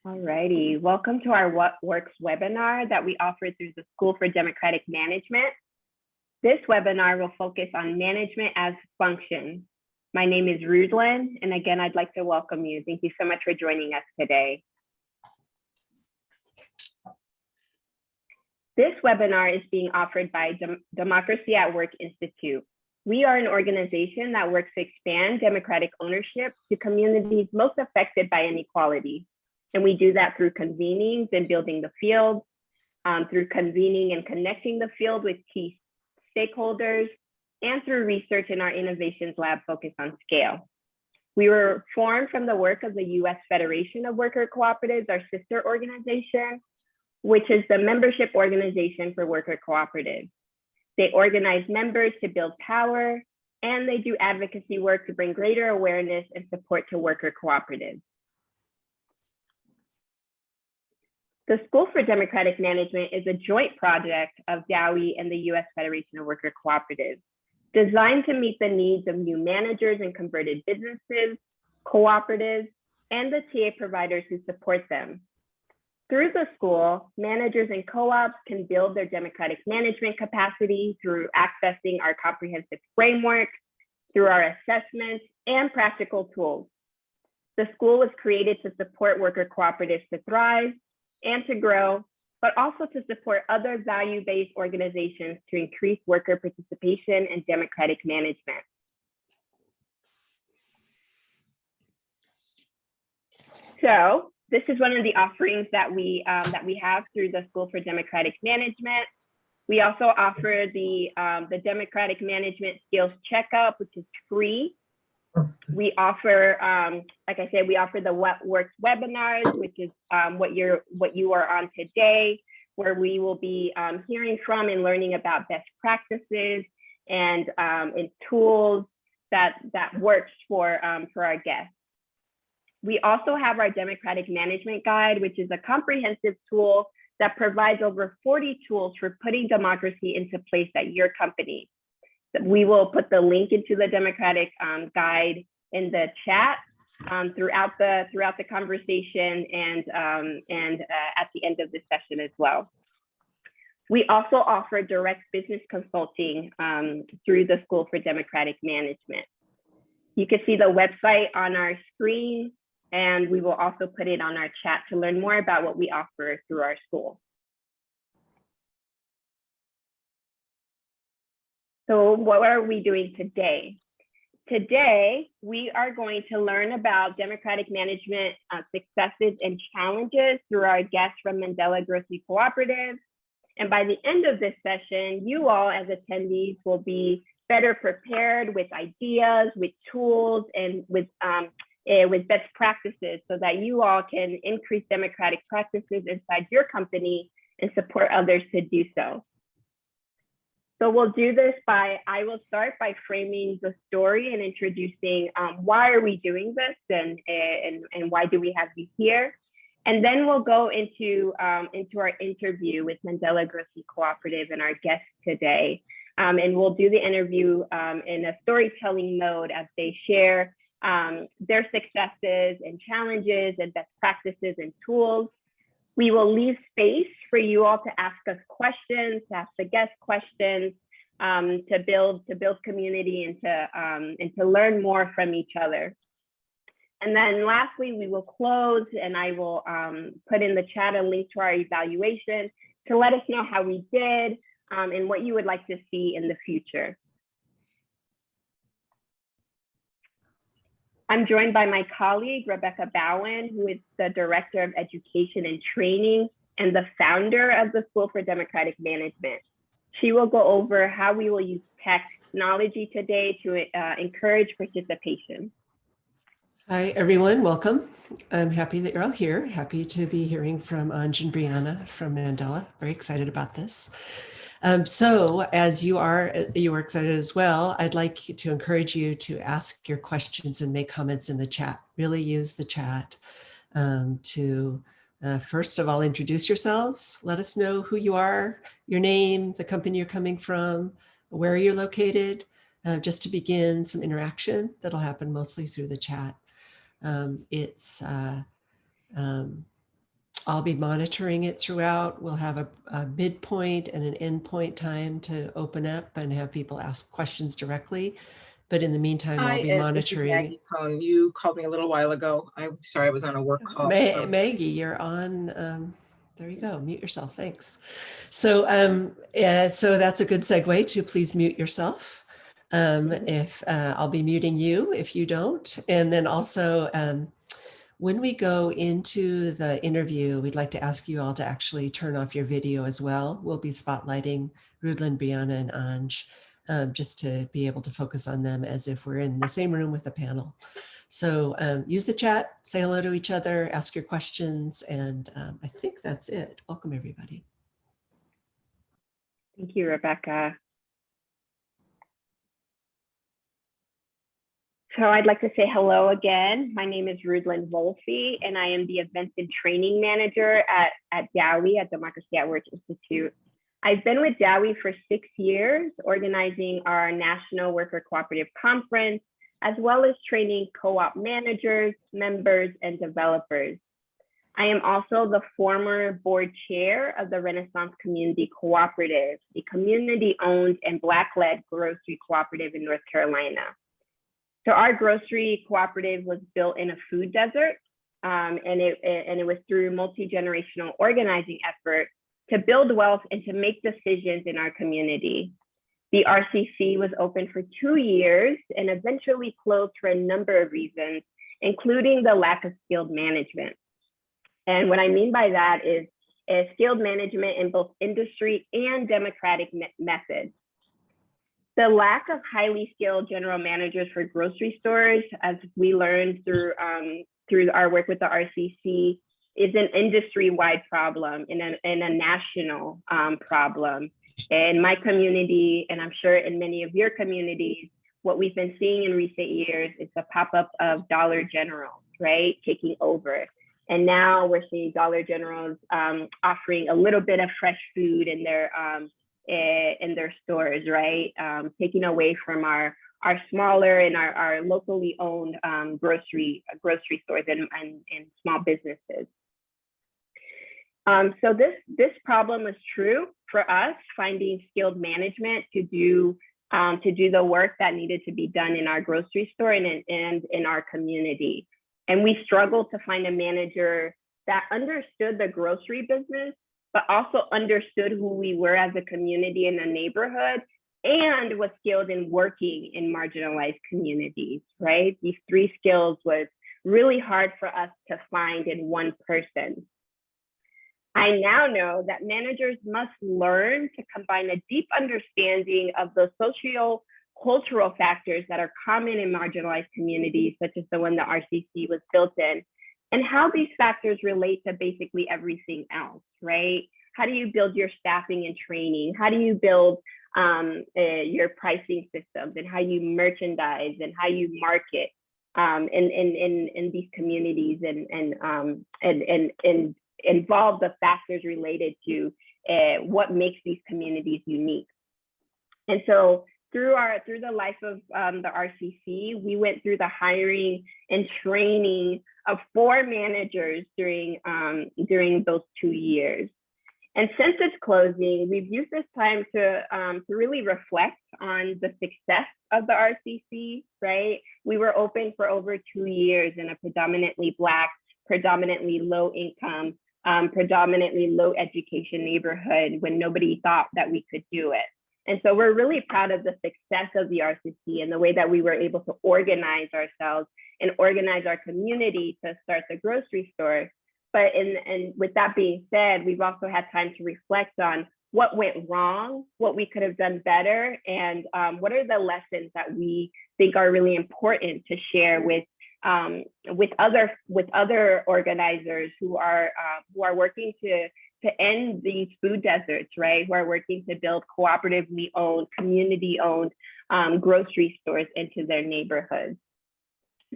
Alrighty, welcome to our What Works webinar that we offer through the School for Democratic Management. This webinar will focus on management as function. My name is Roodline, and again, I'd like to welcome you. Thank you so much for joining us today. This webinar is being offered by Democracy at Work Institute. We are an organization that works to expand democratic ownership to communities most affected by inequality. And we do that through convenings and building the field, through convening and connecting the field with key stakeholders, and through research in our innovations lab focused on scale. We were formed from the work of the U.S. Federation of Worker Cooperatives, our sister organization, which is the membership organization for worker cooperatives. They organize members to build power, and they do advocacy work to bring greater awareness and support to worker cooperatives. The School for Democratic Management is a joint project of DAWI and the U.S. Federation of Worker Cooperatives, designed to meet the needs of new managers and converted businesses, cooperatives, and the TA providers who support them. Through the school, managers and co-ops can build their democratic management capacity through accessing our comprehensive framework, through our assessments, and practical tools. The school was created to support worker cooperatives to thrive and to grow, but also to support other value-based organizations to increase worker participation and democratic management. So this is one of the offerings that we have through the School for Democratic Management. We also offer the Democratic Management Skills Checkup, which is free. We offer, like I said, we offer the What Works webinars, which is what you are on today, where we will be hearing from and learning about best practices and tools that works for our guests. We also have our Democratic Management Guide, which is a comprehensive tool that provides over 40 tools for putting democracy into place at your company. We will put the link into the Democratic Guide in the chat throughout the conversation and at the end of the session as well. We also offer direct business consulting through the School for Democratic Management. You can see the website on our screen, and we will also put it on our chat to learn more about what we offer through our school. So what are we doing today? Today, we are going to learn about democratic management successes and challenges through our guests from Mandela Grocery Cooperative. And by the end of this session, you all as attendees will be better prepared with ideas, with tools, and with best practices so that you all can increase democratic practices inside your company and support others to do so. So we'll do this I will start by framing the story and introducing why are we doing this and why do we have you here? And then we'll go into our interview with Mandela Grocery Cooperative and our guests today. And we'll do the interview in a storytelling mode as they share their successes and challenges and best practices and tools. We will leave space for you all to ask us questions, to ask the guest questions, to build community and to learn more from each other. And then lastly, we will close, and I will put in the chat a link to our evaluation to let us know how we did and what you would like to see in the future. I'm joined by my colleague, Rebecca Bowen, who is the Director of Education and Training and the founder of the School for Democratic Management. She will go over how we will use technology today to encourage participation. Hi, everyone. Welcome. I'm happy that you're all here. Happy to be hearing from Anj and Briana from Mandela. Very excited about this. So as you are excited as well, I'd like to encourage you to ask your questions and make comments in the chat. Really use the chat to first of all, introduce yourselves. Let us know who you are, your name, the company you're coming from, where you're located, just to begin some interaction that'll happen mostly through the chat. I'll be monitoring it throughout. We'll have a midpoint and an endpoint time to open up and have people ask questions directly. But in the meantime, I'll be This is monitoring. Maggie Cohn. You called me a little while ago. I'm sorry, I was on a work call. Maggie, you're on. There you go. Mute yourself. Thanks. So, so that's a good segue to please mute yourself. If I'll be muting you if you don't, and then also when we go into the interview, we'd like to ask you all to actually turn off your video as well. We'll be spotlighting Roodline, Briana, and Anj, just to be able to focus on them as if we're in the same room with the panel. So use the chat, say hello to each other, ask your questions, and I think that's it. Welcome, everybody. Thank you, Rebecca. So I'd like to say hello again. My name is Roodline Volcy, and I am the Events and Training Manager at DAWI, at Democracy at Work Institute. I've been with DAWI for 6 years, organizing our National Worker Cooperative Conference, as well as training co-op managers, members, and developers. I am also the former board chair of the Renaissance Community Cooperative, a community-owned and Black-led grocery cooperative in North Carolina. So our grocery cooperative was built in a food desert, and it was through multi-generational organizing effort to build wealth and to make decisions in our community. The RCC was open for 2 years and eventually closed for a number of reasons, including the lack of skilled management. And what I mean by that is skilled management in both industry and democratic methods. The lack of highly skilled general managers for grocery stores, as we learned through our work with the RCC, is an industry-wide problem and a national problem. In my community, and I'm sure in many of your communities, what we've been seeing in recent years is the pop-up of Dollar Generals, right, taking over. And now we're seeing Dollar Generals offering a little bit of fresh food in their stores, right? Taking away from our smaller and our locally owned grocery stores and small businesses. So this problem was true for us, finding skilled management to do the work that needed to be done in our grocery store and in our community. And we struggled to find a manager that understood the grocery business, but also understood who we were as a community in a neighborhood and was skilled in working in marginalized communities, right? These 3 skills was really hard for us to find in one person. I now know that managers must learn to combine a deep understanding of the socio-cultural factors that are common in marginalized communities, such as the one that RCC was built in, and how these factors relate to basically everything else, right? How do you build your staffing and training? How do you build your pricing systems and how you merchandise and how you market in these communities and involve the factors related to what makes these communities unique. And so through the life of the RCC, we went through the hiring and training of 4 managers during those 2 years. And since its closing, we've used this time to really reflect on the success of the RCC, right? We were open for over 2 years in a predominantly Black, predominantly low income, predominantly low education neighborhood when nobody thought that we could do it. And so we're really proud of the success of the RCC and the way that we were able to organize ourselves and organize our community to start the grocery store. But and with that being said, we've also had time to reflect on what went wrong, what we could have done better, and what are the lessons that we think are really important to share with other organizers who are working to end these food deserts, right? Who are working to build cooperatively owned, community owned grocery stores into their neighborhoods.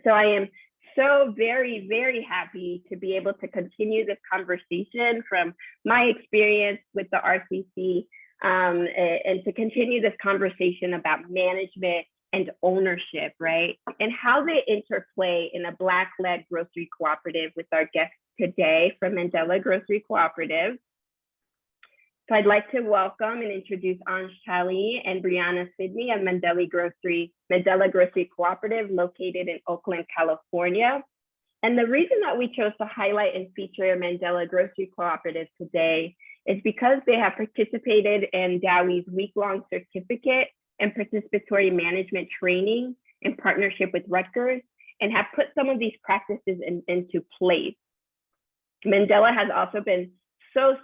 So I am so very, very happy to be able to continue this conversation from my experience with the RCC and to continue this conversation about management and ownership, right? And how they interplay in a Black-led grocery cooperative with our guests today from Mandela Grocery Cooperative. So I'd like to welcome and introduce Talley and Briana Sindey of Mandela Grocery Cooperative located in Oakland, California. And the reason that we chose to highlight and feature Mandela Grocery Cooperative today is because they have participated in DAWI's week-long certificate and participatory management training in partnership with Rutgers and have put some of these practices into place. Mandela has also been so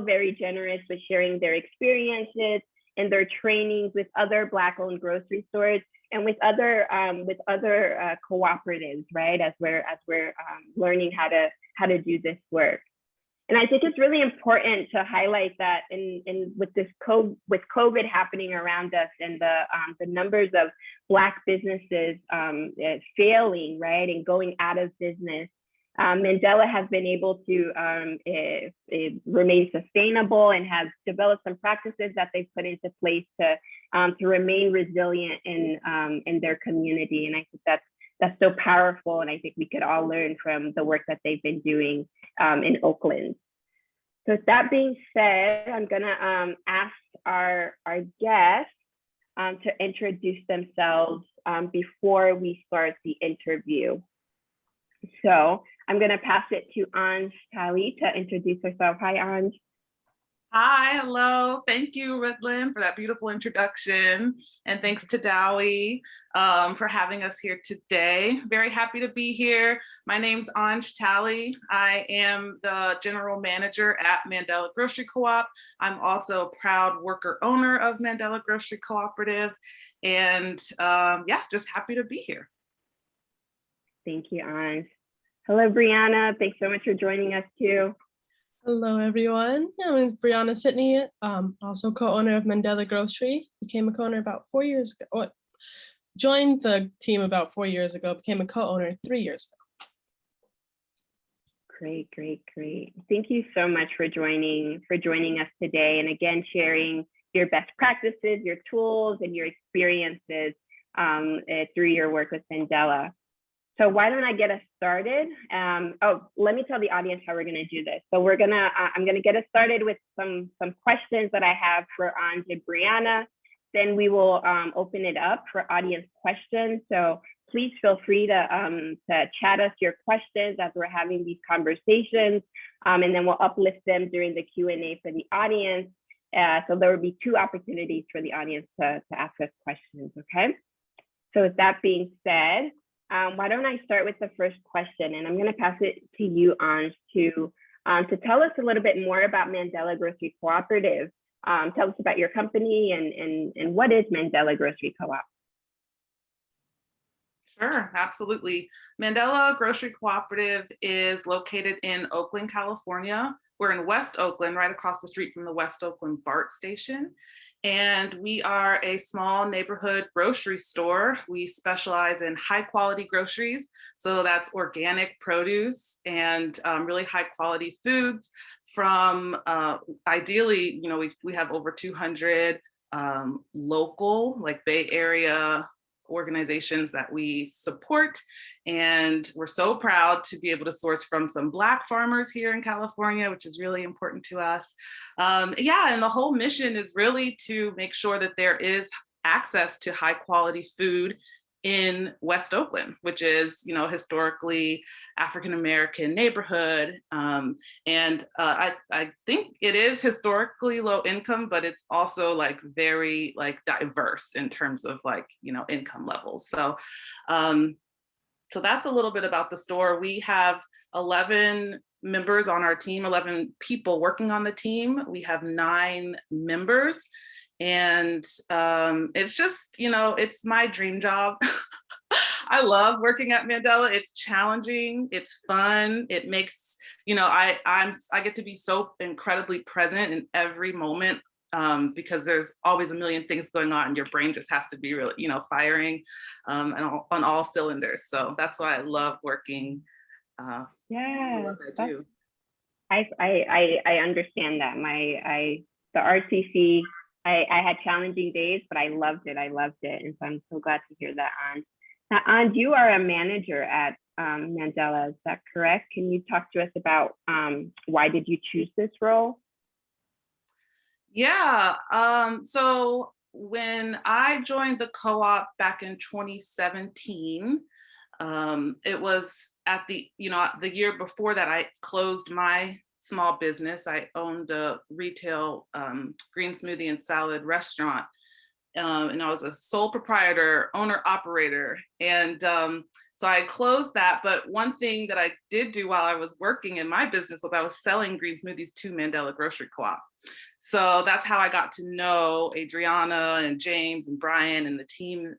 very generous with sharing their experiences and their trainings with other Black-owned grocery stores and with other cooperatives, right? As we're learning how to do this work. And I think it's really important to highlight that with COVID happening around us and the numbers of Black businesses failing, right, and going out of business, Mandela has been able to remain sustainable and has developed some practices that they've put into place to remain resilient in their community. And I think that's so powerful. And I think we could all learn from the work that they've been doing in Oakland. So with that being said, I'm gonna ask our guests to introduce themselves before we start the interview. So I'm gonna pass it to Talley to introduce herself. Hi, Anj. Hi, hello. Thank you, Roodline, for that beautiful introduction. And thanks to DAWI for having us here today. Very happy to be here. My name's Talley. I am the general manager at Mandela Grocery Co-op. I'm also a proud worker owner of Mandela Grocery Cooperative. And yeah, just happy to be here. Thank you, Anj. Hello, Briana. Thanks so much for joining us too. Hello, everyone. My name is Briana Sindey, also co-owner of Mandela Grocery. Became a co-owner about 4 years ago. Joined the team about 4 years ago, became a co-owner 3 years ago. Great. Thank you so much for joining us today. And again, sharing your best practices, your tools, and your experiences through your work with Mandela. So why don't I get us started? Let me tell the audience how we're gonna do this. So I'm gonna get us started with some questions that I have for Anj and Briana. Then we will open it up for audience questions. So please feel free to chat us your questions as we're having these conversations. And then we'll uplift them during the Q&A for the audience. So there will be 2 opportunities for the audience to ask us questions, okay? So with that being said, why don't I start with the first question, and I'm going to pass it to you, Anj, to tell us a little bit more about Mandela Grocery Cooperative. Tell us about your company and what is Mandela Grocery Co-op? Sure, absolutely. Mandela Grocery Cooperative is located in Oakland, California. We're in West Oakland, right across the street from the West Oakland BART station. And we are a small neighborhood grocery store. We specialize in high quality groceries. So that's organic produce and really high quality foods from ideally, we have over 200 local, like Bay Area organizations that we support. And we're so proud to be able to source from some Black farmers here in California, which is really important to us. Yeah, and the whole mission is really to make sure that there is access to high quality food in West Oakland, which is, historically African-American neighborhood. And I think it is historically low income, but it's also like very like diverse in terms of like, income levels. So, so that's a little bit about the store. We have 11 members on our team, 11 people working on the team. We have 9 members. And it's just, it's my dream job. I love working at Mandela. It's challenging, it's fun. It makes, I get to be so incredibly present in every moment because there's always a million things going on and your brain just has to be really, firing and on all cylinders. So that's why I love working. Yeah, what I do. I understand that. The RCC, I had challenging days, but I loved it. And so I'm so glad to hear that, Anj. Now, Anj, you are a manager at Mandela. Is that correct? Can you talk to us about why did you choose this role? Yeah. So when I joined the co-op back in 2017, it was at the year before that I closed my small business. I owned a retail green smoothie and salad restaurant. And I was a sole proprietor, owner, operator. And so I closed that. But one thing that I did do while I was working in my business was I was selling green smoothies to Mandela Grocery Co-op. So that's how I got to know Adriana and James and Brian and the team,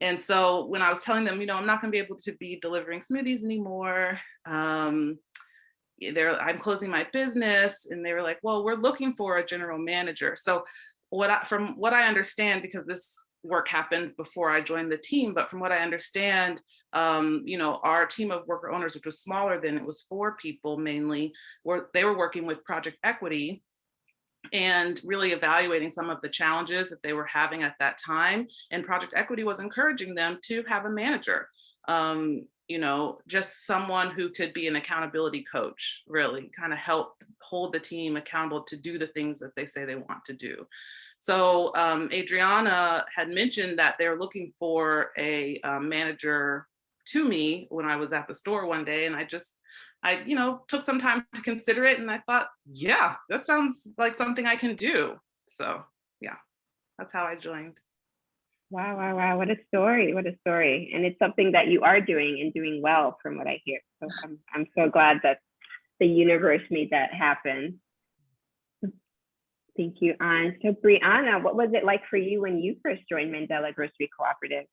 and so when I was telling them, I'm not going to be able to be delivering smoothies anymore. I'm closing my business. And they were like, well, we're looking for a general manager. So from what I understand, because this work happened before I joined the team, but from what I understand, our team of worker owners, which was smaller then, it was 4 people mainly, they were working with Project Equity and really evaluating some of the challenges that they were having at that time. And Project Equity was encouraging them to have a manager, just someone who could be an accountability coach, really kind of help hold the team accountable to do the things that they say they want to do. So Adriana had mentioned that they're looking for a manager to me when I was at the store one day, and I took some time to consider it, and I thought, yeah, that sounds like something I can do. So yeah, that's how I joined. Wow. What a story. And it's something that you are doing and doing well from what I hear. So I'm so glad that the universe made that happen. Thank you, Ann. So Briana, what was it like for you when you first joined Mandela Grocery Cooperative?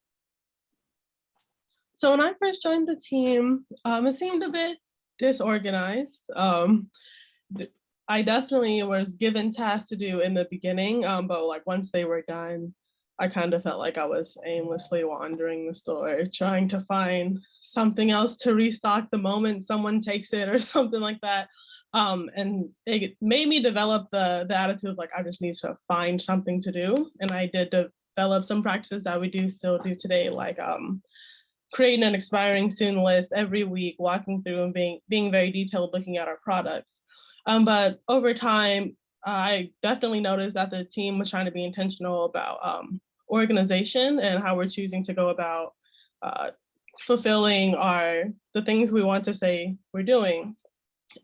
So when I first joined the team, it seemed a bit disorganized. I definitely was given tasks to do in the beginning, but like once they were done, I kind of felt like I was aimlessly wandering the store, trying to find something else to restock the moment someone takes it or something like that. And it made me develop the attitude of like, I just need to find something to do. And I did develop some practices that we still do today, like creating an expiring soon list every week, walking through and being very detailed, looking at our products. But over time, I definitely noticed that the team was trying to be intentional about organization and how we're choosing to go about fulfilling the things we want to say we're doing.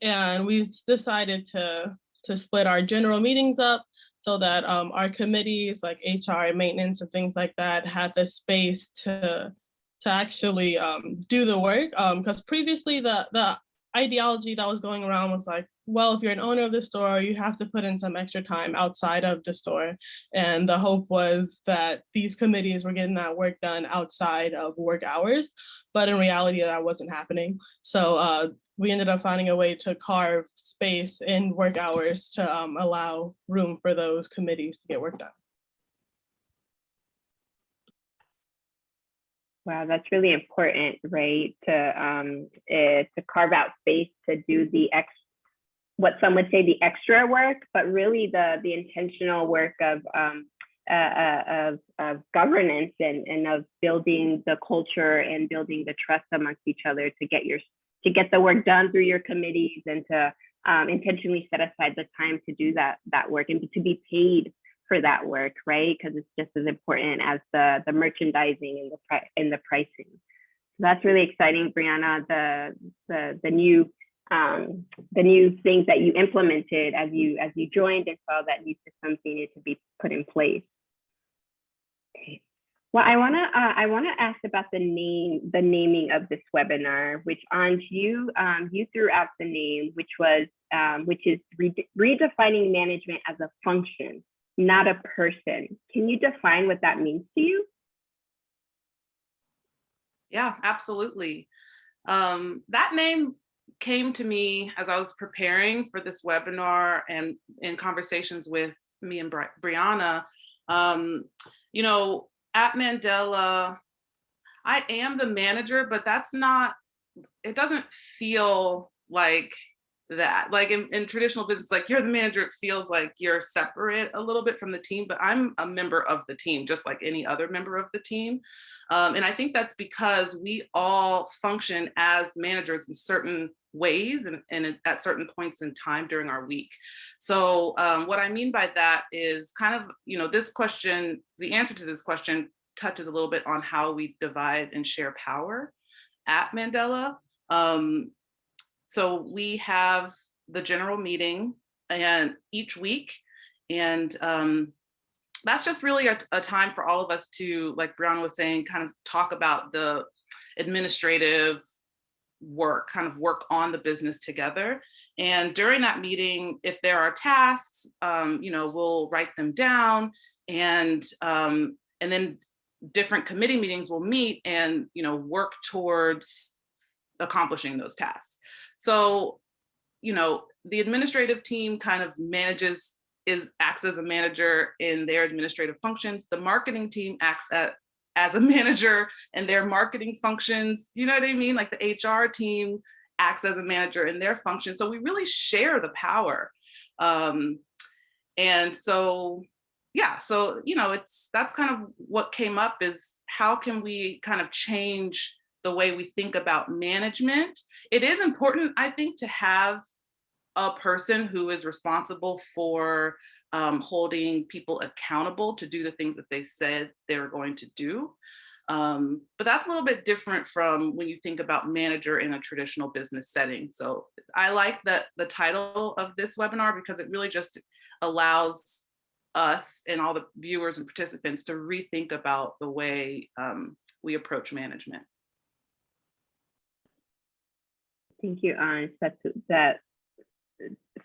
And we decided to split our general meetings up so that our committees like HR, maintenance, and things like that had the space to actually do the work. Because previously the ideology that was going around was like, well, if you're an owner of the store, you have to put in some extra time outside of the store. And the hope was that these committees were getting that work done outside of work hours. But in reality, that wasn't happening. So we ended up finding a way to carve space in work hours to allow room for those committees to get work done. Wow, that's really important, right? To carve out space to do what some would say the extra work, but really the intentional work of governance and of building the culture and building the trust amongst each other to get the work done through your committees and to intentionally set aside the time to do that work and to be paid for that work, right? Because it's just as important as the merchandising and the pricing. So that's really exciting, Briana. The new things that you implemented as you joined and saw that new systems needed to be put in place. Okay. Well, I wanna ask about the naming of this webinar, which Anj, you threw out the name, which is redefining management as a function, not a person. Can you define what that means to you? Yeah, absolutely. That name came to me as I was preparing for this webinar and in conversations with me and Briana. At Mandela, I am the manager, but it doesn't feel like that. Like in traditional business, like you're the manager, it feels like you're separate a little bit from the team, but I'm a member of the team, just like any other member of the team. And I think that's because we all function as managers in certain ways and at certain points in time during our week. So what I mean by that is kind of, this question, the answer to this question touches a little bit on how we divide and share power at Mandela. So we have the general meeting and each week, and that's just really a time for all of us to, like Briana was saying, kind of talk about the administrative work, kind of work on the business together. And during that meeting, if there are tasks, we'll write them down, and then different committee meetings will meet and work towards accomplishing those tasks. So, the administrative team kind of acts as a manager in their administrative functions. The marketing team acts as a manager in their marketing functions. You know what I mean? Like the HR team acts as a manager in their function. So we really share the power. And so, yeah, so, that's kind of what came up is how can we kind of change the way we think about management. It is important, I think, to have a person who is responsible for holding people accountable to do the things that they said they were going to do. But that's a little bit different from when you think about manager in a traditional business setting. So I like the title of this webinar because it really just allows us and all the viewers and participants to rethink about the way we approach management. Thank you, Anj. That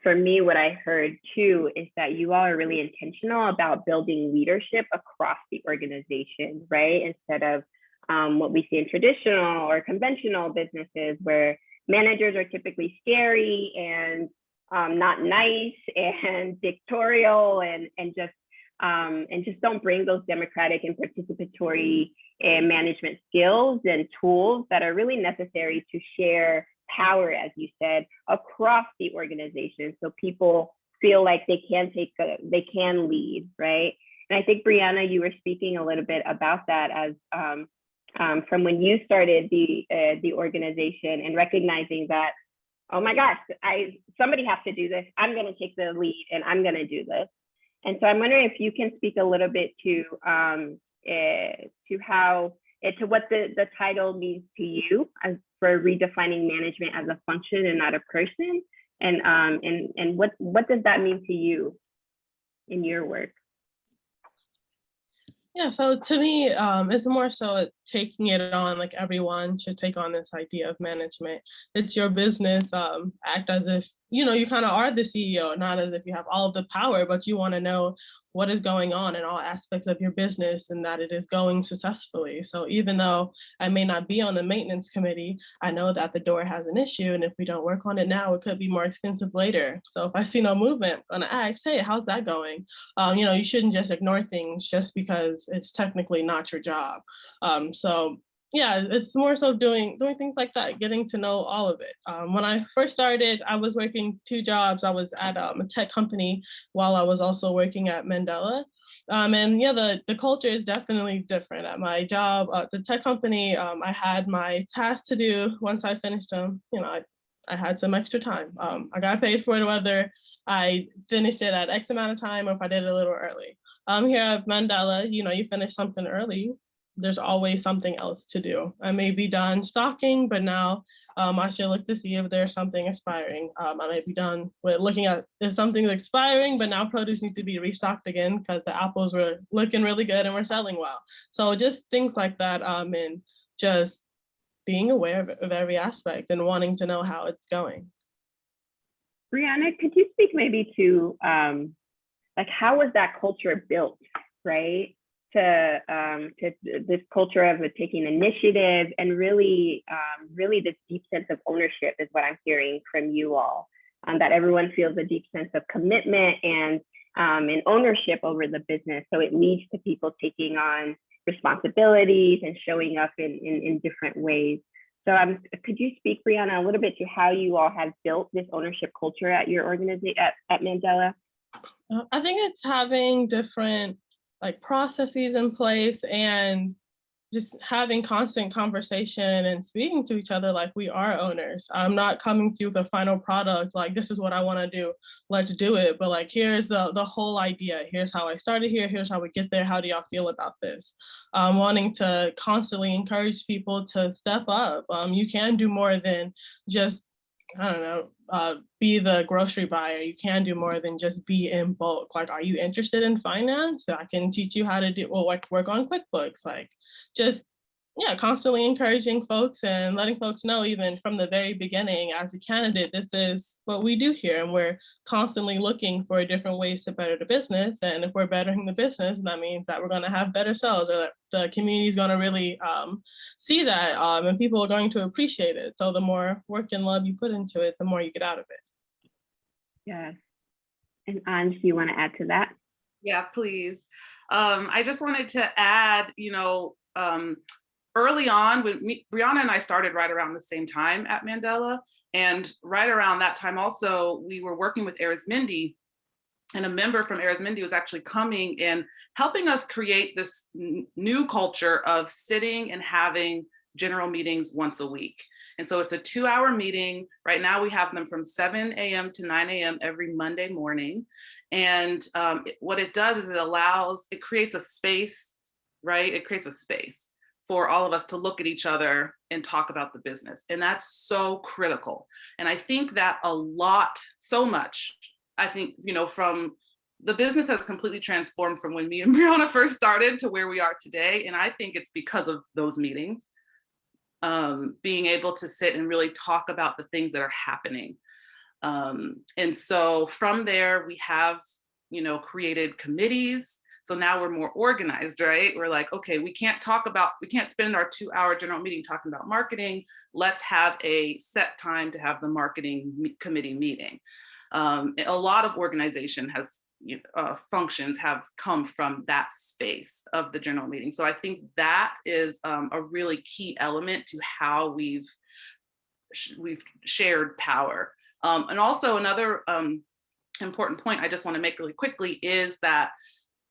for me, what I heard too is that you all are really intentional about building leadership across the organization, right? Instead of what we see in traditional or conventional businesses where managers are typically scary and not nice and dictatorial and just don't bring those democratic and participatory management skills and tools that are really necessary to share power, as you said, across the organization, so people feel like they can lead, right? And I think, Briana, you were speaking a little bit about that as from when you started the organization and recognizing that, oh my gosh, somebody has to do this. I'm going to take the lead and I'm going to do this. And so I'm wondering if you can speak a little bit to what the title means to you as for redefining management as a function and not a person, and what does that mean to you in your work? Yeah, so to me, it's more so taking it on, like everyone should take on this idea of management. It's your business, act as if, you kind of are the CEO, not as if you have all of the power, but you want to know what is going on in all aspects of your business and that it is going successfully. So even though I may not be on the maintenance committee, I know that the door has an issue, and if we don't work on it now, it could be more expensive later. So if I see no movement, I'm gonna ask, hey, how's that going? You shouldn't just ignore things just because it's technically not your job. So yeah, it's more so doing things like that, getting to know all of it. When I first started, I was working 2 jobs. I was at a tech company while I was also working at Mandela. And yeah, the culture is definitely different. At my job, the tech company, I had my tasks to do. Once I finished them, I had some extra time. I got paid for it whether I finished it at X amount of time or if I did it a little early. Here at Mandela, you finish something early, there's always something else to do. I may be done stocking, but now I should look to see if there's something expiring. I may be done with looking at if something's expiring, but now produce needs to be restocked again because the apples were looking really good and we're selling well. So just things like that, and just being aware of every aspect and wanting to know how it's going. Briana, could you speak maybe to how was that culture built, right? To this culture of taking initiative and really this deep sense of ownership is what I'm hearing from you all, that everyone feels a deep sense of commitment and ownership over the business. So it leads to people taking on responsibilities and showing up in different ways. So could you speak, Briana, a little bit to how you all have built this ownership culture at your organization at Mandela? I think it's having different like processes in place and just having constant conversation and speaking to each other like we are owners. I'm not coming to the final product like this is what I want to do, let's do it, but like here's the whole idea, here's how I started here, here's how we get there, how do y'all feel about this? Wanting to constantly encourage people to step up. You can do more than just, I don't know, be the grocery buyer. You can do more than just be in bulk. Like, are you interested in finance? I can teach you how to do, well, like work on QuickBooks. Like, just, yeah, constantly encouraging folks and letting folks know even from the very beginning as a candidate, this is what we do here. And we're constantly looking for different ways to better the business. And if we're bettering the business, that means that we're going to have better sales, or that the community is going to really see that, and people are going to appreciate it. So the more work and love you put into it, the more you get out of it. Yeah. And Anj, do you want to add to that? Yeah, please. I just wanted to add, early on, when Briana and I started right around the same time at Mandela, and right around that time also, we were working with Arizmendi, and a member from Arizmendi was actually coming and helping us create this new culture of sitting and having general meetings once a week. And so it's a 2-hour meeting. Right now we have them from 7 a.m. to 9 a.m. every Monday morning. And what it does is it creates a space, right? It creates a space for all of us to look at each other and talk about the business. And that's so critical. And I think that so much, I think, from the business has completely transformed from when me and Briana first started to where we are today. And I think it's because of those meetings, being able to sit and really talk about the things that are happening. And so from there, we have, created committees. So now we're more organized, right? We're like, okay, we can't spend our 2-hour general meeting talking about marketing. Let's have a set time to have the marketing committee meeting. A lot of organization functions have come from that space of the general meeting. So I think that is a really key element to how we've shared power. And also another important point I just want to make really quickly is that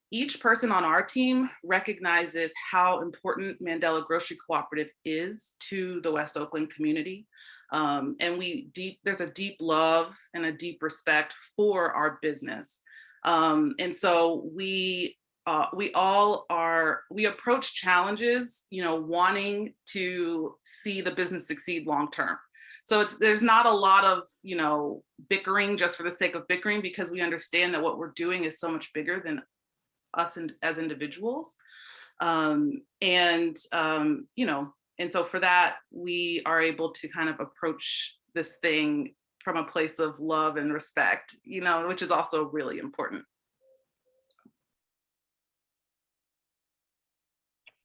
each person on our team recognizes how important Mandela Grocery Cooperative is to the West Oakland community. And there's a deep love and a deep respect for our business. And so we approach challenges, wanting to see the business succeed long-term. So there's not a lot of, bickering just for the sake of bickering, because we understand that what we're doing is so much bigger than us as individuals. And so for that, we are able to kind of approach this thing from a place of love and respect, which is also really important.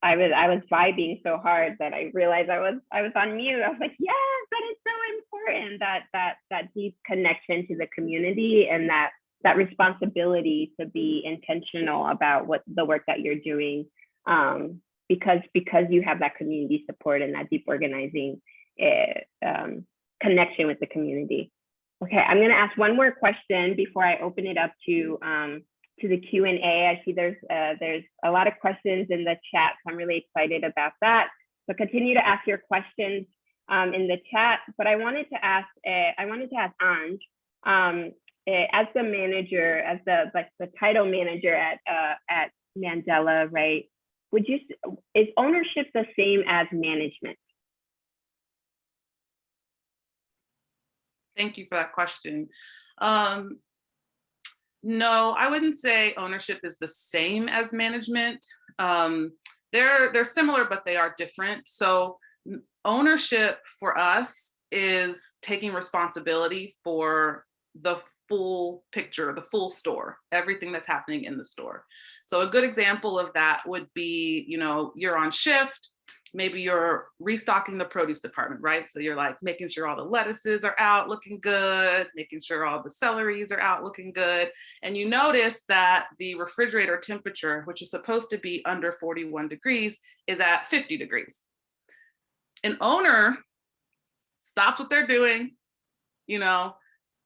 I was vibing so hard that I realized I was on mute. I was like, yes, that is so important, that deep connection to the community, and that responsibility to be intentional about what the work that you're doing, because you have that community support and that deep organizing connection with the community. Okay, I'm going to ask one more question before I open it up to the Q&A. I see there's a lot of questions in the chat, so I'm really excited about that. So continue to ask your questions in the chat. But I wanted to ask Anj, as the manager, as the title manager at Mandela, right? Is ownership the same as management? Thank you for that question. No, I wouldn't say ownership is the same as management. They're similar, but they are different. So ownership for us is taking responsibility for the full picture, the full store, everything that's happening in the store. So a good example of that would be, you're on shift, maybe you're restocking the produce department, right? So you're like making sure all the lettuces are out looking good, making sure all the celeries are out looking good. And you notice that the refrigerator temperature, which is supposed to be under 41 degrees, is at 50 degrees. An owner stops what they're doing,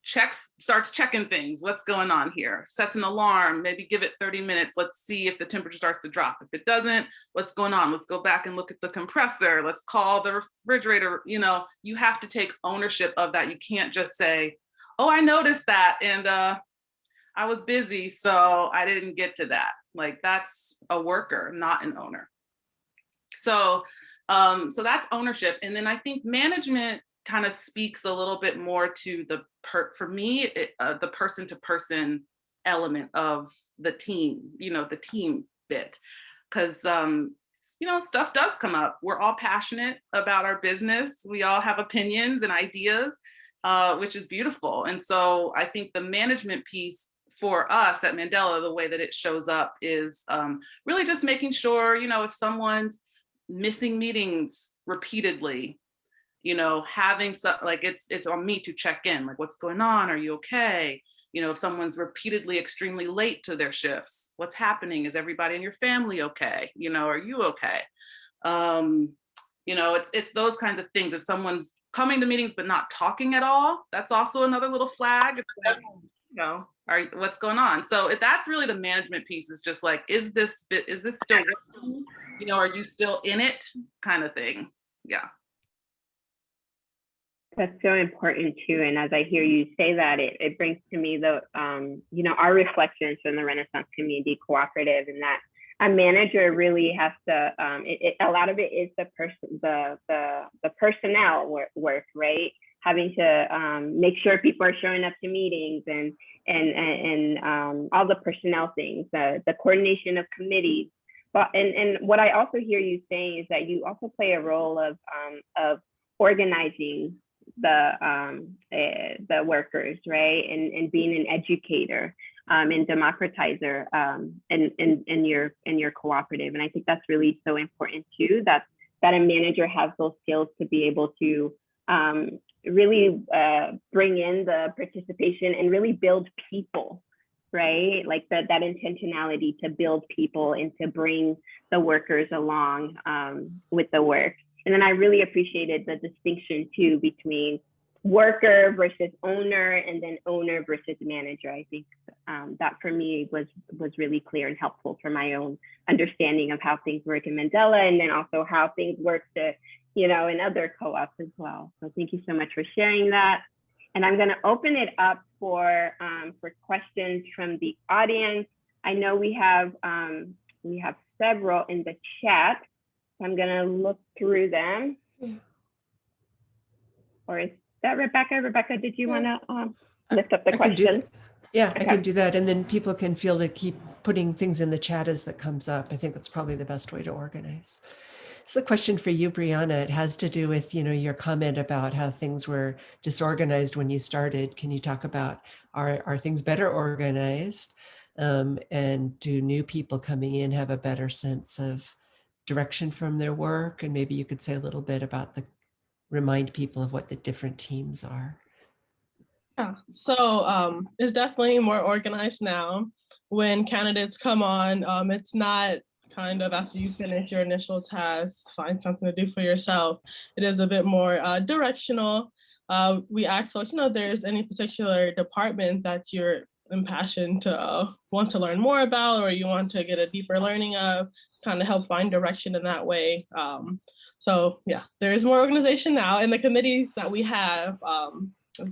starts checking things. What's going on here? Sets an alarm, maybe give it 30 minutes. Let's see if the temperature starts to drop. If it doesn't, what's going on? Let's go back and look at the compressor. Let's call the refrigerator. You have to take ownership of that. You can't just say, oh, I noticed that. And I was busy, so I didn't get to that. Like, that's a worker, not an owner. So that's ownership. And then I think management kind of speaks a little bit more to the person-to-person element of the team, the team bit. Because, stuff does come up. We're all passionate about our business. We all have opinions and ideas, which is beautiful. And so I think the management piece for us at Mandela, the way that it shows up is really just making sure, if someone's missing meetings repeatedly, having it's on me to check in, like, what's going on? Are you okay? If someone's repeatedly extremely late to their shifts, what's happening? Is everybody in your family okay? Are you okay? It's those kinds of things. If someone's coming to meetings but not talking at all, that's also another little flag. It's like, what's going on? So that's really the management piece, is just like, is this still working? Are you still in it, kind of thing? Yeah. That's so important too. And as I hear you say that, it brings to me the, our reflections from the Renaissance Community Cooperative, and that a manager really has to, a lot of it is the personnel work, right? Having to make sure people are showing up to meetings and all the personnel things, the coordination of committees. But and what I also hear you saying is that you also play a role of organizing the workers, right? And being an educator and democratizer in your cooperative. And I think that's really so important too, that a manager has those skills to be able to really bring in the participation and really build people, right? Like that intentionality to build people and to bring the workers along with the work. And then I really appreciated the distinction too between worker versus owner, and then owner versus manager. I think that for me was really clear and helpful for my own understanding of how things work in Mandela, and then also how things work in other co-ops as well. So thank you so much for sharing that. And I'm going to open it up for questions from the audience. I know we have several in the chat. I'm going to look through them. Or is that Rebecca? Rebecca, did you want to lift up the question? Yeah, okay. I can do that. And then people can feel to keep putting things in the chat as that comes up. I think that's probably the best way to organize. It's a question for you, Briana. It has to do with, your comment about how things were disorganized when you started. Can you talk about, are things better organized? And do new people coming in have a better sense of direction from their work? And maybe you could say a little bit about remind people of what the different teams are. Yeah, so it's definitely more organized now. When candidates come on, it's not kind of after you finish your initial task, find something to do for yourself. It is a bit more directional. We ask, there's any particular department that you're impassioned to want to learn more about, or you want to get a deeper learning of, kind of help find direction in that way. So yeah, there is more organization now in the committees that we have.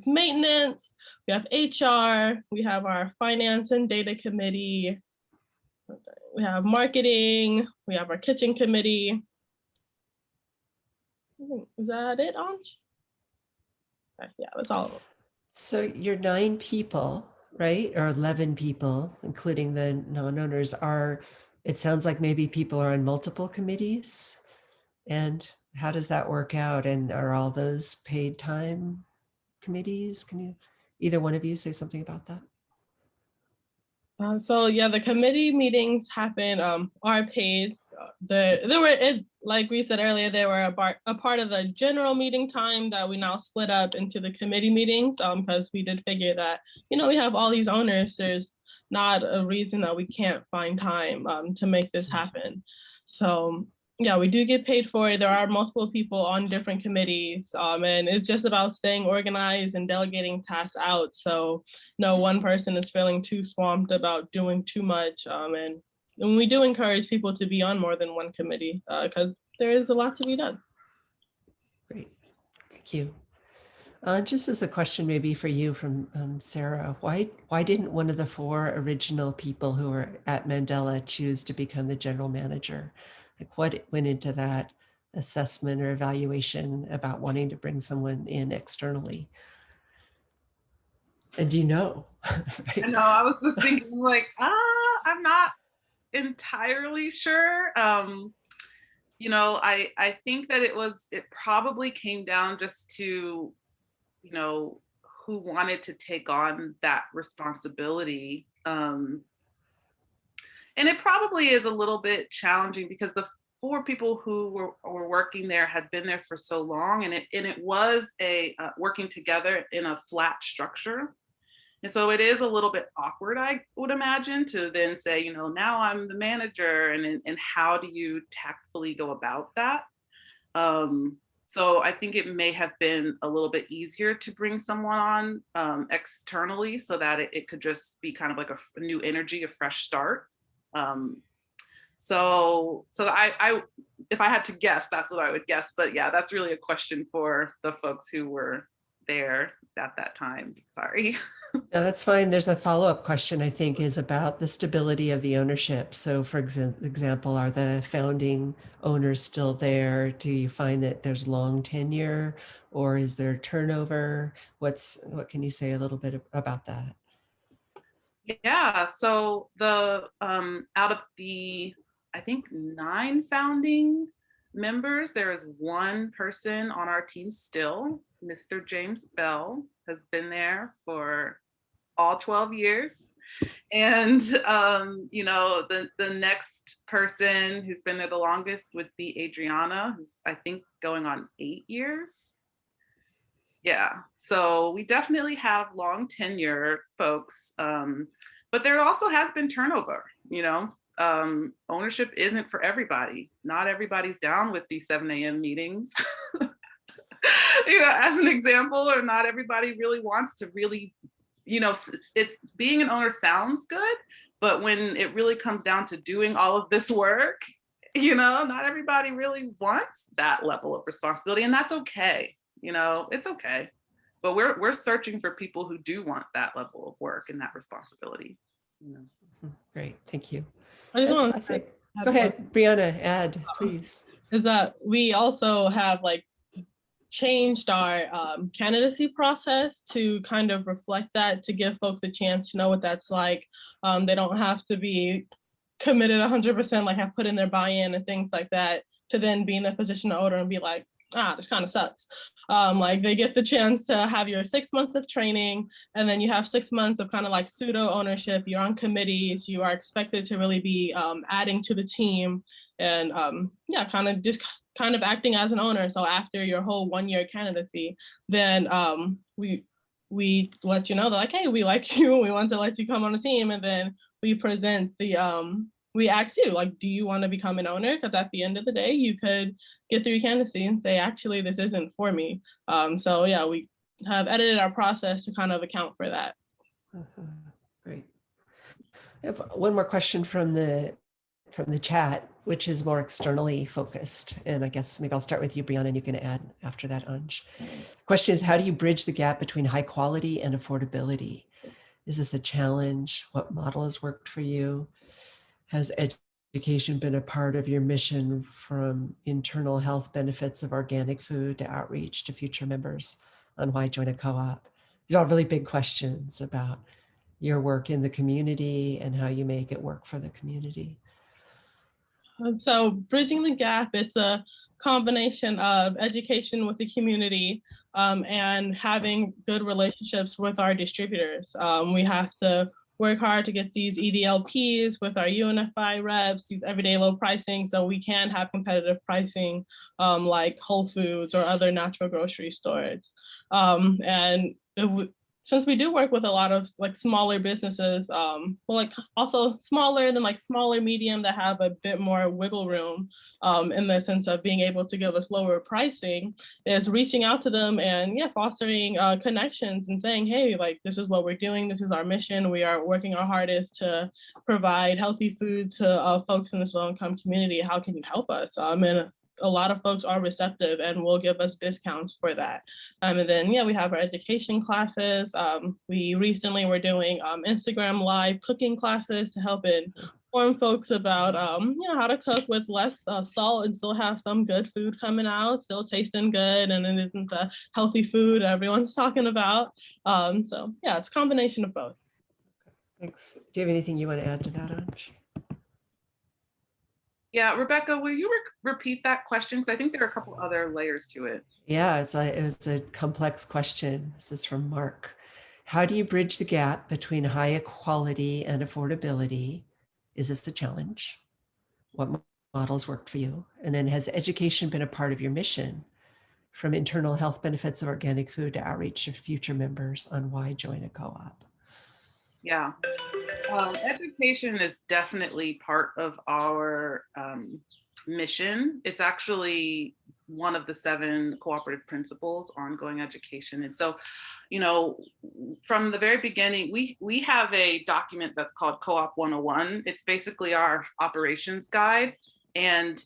Maintenance, we have HR, we have our finance and data committee, we have marketing, we have our kitchen committee. Is that it, Anj? Yeah, that's all of them. So you're 9 people, right? Or 11 people, including the non-owners. It sounds like maybe people are on multiple committees. And how does that work out? And are all those paid time committees? Can either one of you say something about that? So yeah, the committee meetings happen, are paid. Like we said earlier, they were a part of the general meeting time that we now split up into the committee meetings, because we did figure that, we have all these owners, there's not a reason that we can't find time to make this happen. So yeah, we do get paid for it. There are multiple people on different committees, and it's just about staying organized and delegating tasks out. So no one person is feeling too swamped about doing too much. And we do encourage people to be on more than one committee because there is a lot to be done. Great, thank you. Just as a question maybe for you from Sarah, why didn't one of the 4 original people who were at Mandela choose to become the general manager? Like what went into that assessment or evaluation about wanting to bring someone in externally? And do you know? Right? I know, I was just thinking like, I'm not entirely sure. You know, I think that it probably came down just to, you know, who wanted to take on that responsibility. And it probably is a little bit challenging because the 4 people who were working there had been there for so long, and it was a working together in a flat structure. And so it is a little bit awkward, I would imagine, to then say, you know, now I'm the manager, and how do you tactfully go about that? So I think it may have been a little bit easier to bring someone on externally so that it could just be kind of like a new energy, a fresh start. So I, if I had to guess, that's what I would guess. But yeah, that's really a question for the folks who were there at that time. Sorry. No, that's fine. There's a follow-up question, I think, is about the stability of the ownership. So for example, are the founding owners still there? Do you find that there's long tenure, or is there turnover? What can you say a little bit about that? Yeah, so the out of the, I think 9 founding members, there is 1 person on our team still. Mr. James Bell has been there for all 12 years. And you know, the next person who's been there the longest would be Adriana, who's I think going on 8 years. Yeah, so we definitely have long tenure folks, but there also has been turnover, you know. Ownership isn't for everybody. Not everybody's down with these 7 a.m. meetings. You know, as an example, or not everybody really wants to really, you know, it's being an owner sounds good, but when it really comes down to doing all of this work, you know, not everybody really wants that level of responsibility, and that's okay. You know, it's okay. But we're searching for people who do want that level of work and that responsibility. You know. Great, thank you. I just want I to think, go ahead, Briana, add, please. is that we also have like changed our candidacy process to kind of reflect that, to give folks a chance to know what that's like. They don't have to be committed 100%, like have put in their buy-in and things like that, to then be in the position of owner and be like, this kind of sucks. Like they get the chance to have your 6 months of training, and then you have 6 months of kind of like pseudo ownership. You're on committees, you are expected to really be adding to the team, and yeah, kind of acting as an owner. So after your whole 1-year candidacy, then we let you know that like, hey, we like you, we want to let you come on the team, and then we present the we ask you, like, do you want to become an owner? Because at the end of the day, you could get through your candidacy and say, actually, this isn't for me. So yeah, we have edited our process to kind of account for that. Great. I have one more question from the chat, which is more externally focused. And I guess maybe I'll start with you, Briana, and you can add after that, Anj. The question is, how do you bridge the gap between high quality and affordability? Is this a challenge? What model has worked for you? Has education been a part of your mission, from internal health benefits of organic food to outreach to future members on why join a co-op? These are all really big questions about your work in the community and how you make it work for the community. So bridging the gap, it's a combination of education with the community and having good relationships with our distributors. We have to work hard to get these EDLPs with our UNFI reps, these everyday low pricing, so we can have competitive pricing like Whole Foods or other natural grocery stores. And since we do work with a lot of like smaller businesses, well, like also smaller than like smaller medium that have a bit more wiggle room in the sense of being able to give us lower pricing, is reaching out to them and fostering connections and saying, hey, like this is what we're doing. This is our mission. We are working our hardest to provide healthy food to folks in this low income community. How can you help us? And a lot of folks are receptive and will give us discounts for that. And then, we have our education classes. We recently were doing Instagram live cooking classes to help inform folks about, how to cook with less salt and still have some good food coming out, still tasting good, and it isn't the healthy food everyone's talking about. So it's a combination of both. Thanks. Do you have anything you want to add to that, Anj? Yeah, Rebecca, will you repeat that question? Because I think there are a couple other layers to it. Yeah, it was a complex question. This is from Mark. How do you bridge the gap between high quality and affordability? Is this a challenge? What models worked for you? And then, has education been a part of your mission, from internal health benefits of organic food to outreach to future members on why join a co-op? Yeah, education is definitely part of our mission. It's actually one of the 7 cooperative principles, ongoing education. And so, from the very beginning, we have a document that's called CoOp 101. It's basically our operations guide. And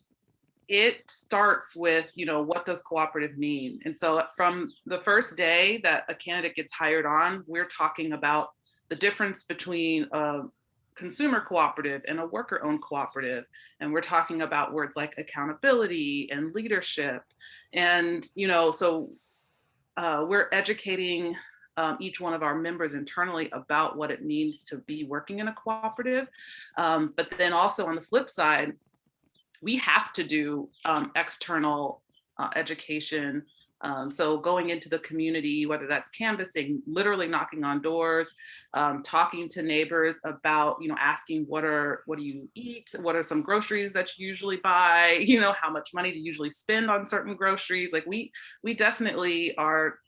it starts with, what does cooperative mean? And so from the first day that a candidate gets hired on, we're talking about the difference between a consumer cooperative and a worker-owned cooperative. And we're talking about words like accountability and leadership. And, so we're educating each one of our members internally about what it means to be working in a cooperative. But then also on the flip side, we have to do external education. So going into the community, whether that's canvassing, literally knocking on doors, talking to neighbors about, asking what do you eat? What are some groceries that you usually buy? How much money do you usually spend on certain groceries? Like we definitely are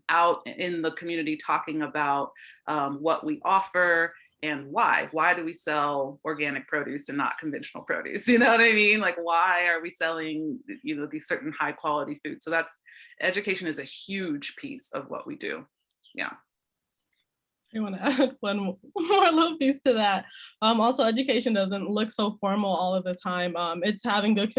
out in the community talking about what we offer. And why do we sell organic produce and not conventional produce? You know what I mean? Like, why are we selling, these certain high quality foods? So education is a huge piece of what we do. Yeah. I want to add one more little piece to that. Also, education doesn't look so formal all of the time. It's having good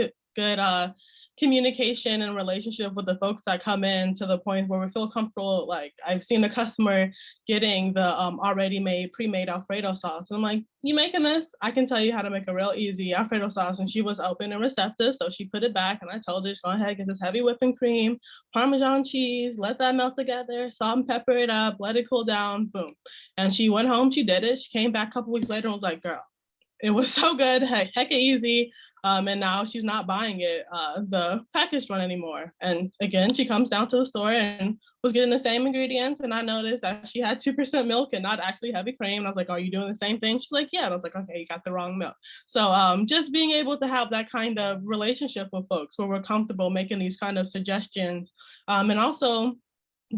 communication and relationship with the folks that come in to the point where we feel comfortable. Like I've seen a customer getting the already made pre-made Alfredo sauce. And I'm like, you making this? I can tell you how to make a real easy Alfredo sauce. And she was open and receptive. So she put it back and I told her, go ahead, get this heavy whipping cream, Parmesan cheese, let that melt together, salt and pepper it up, let it cool down, boom. And she went home, she did it. She came back a couple weeks later and was like, girl, it was so good, heck easy. And now she's not buying it, the packaged one anymore. And again, she comes down to the store and was getting the same ingredients. And I noticed that she had 2% milk and not actually heavy cream. And I was like, are you doing the same thing? She's like, yeah. And I was like, okay, you got the wrong milk. So just being able to have that kind of relationship with folks where we're comfortable making these kind of suggestions, and also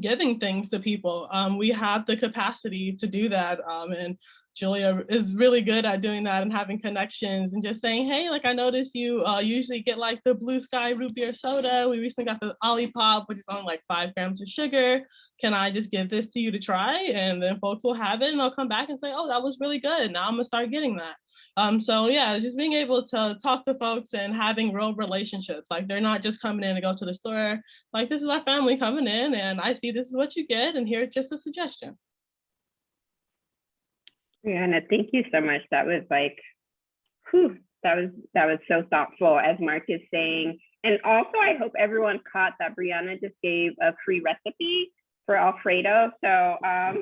giving things to people. We have the capacity to do that. And Julia is really good at doing that and having connections and just saying, hey, like I noticed you usually get like the Blue Sky root beer soda. We recently got the Olipop, which is on like 5 grams of sugar. Can I just give this to you to try? And then folks will have it and they'll come back and say, oh, that was really good. Now I'm gonna start getting that. So yeah, just being able to talk to folks and having real relationships. Like they're not just coming in to go to the store. Like this is our family coming in and I see this is what you get and here's just a suggestion. Briana, thank you so much. That was like, that was so thoughtful, as Mark is saying. And also, I hope everyone caught that Briana just gave a free recipe for Alfredo. So I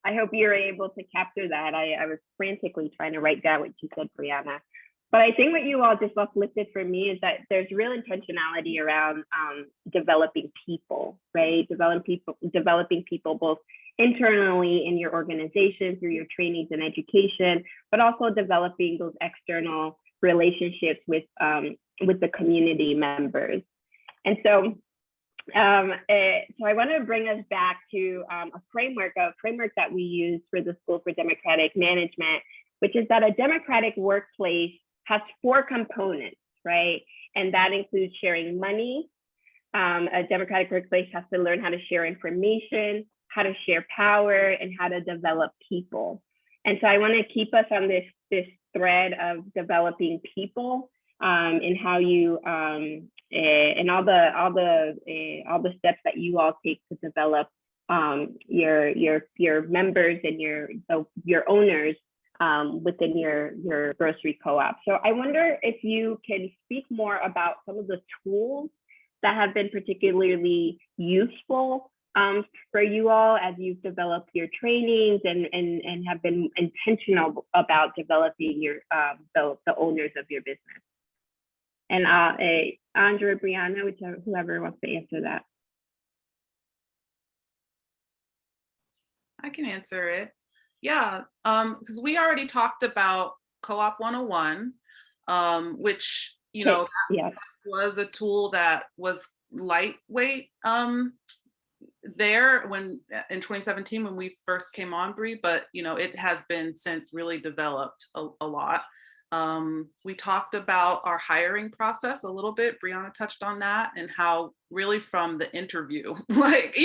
hope you're able to capture that. I was frantically trying to write down what you said, Briana. But I think what you all just uplifted for me is that there's real intentionality around developing people, right? Developing people both internally in your organization through your trainings and education, but also developing those external relationships with the community members. And so So I want to bring us back to a framework that we use for the School for Democratic Management, which is that a democratic workplace has 4 components, right? And that includes sharing money. A democratic workplace has to learn how to share information, how to share power, and how to develop people. And so I want to keep us on this thread of developing people, and how you and all the steps that you all take to develop your members and your owners within your grocery co-op. So I wonder if you can speak more about some of the tools that have been particularly useful for you all as you've developed your trainings and have been intentional about developing your the owners of your business. And Andrea, Briana, whoever wants to answer that. I can answer it. Yeah, because we already talked about CoOp 101, which, you know, that was a tool that was lightweight there when in 2017 when we first came on, Bri, but you know, it has been since really developed a lot. We talked about our hiring process a little bit. Briana touched on that, and how really from the interview, like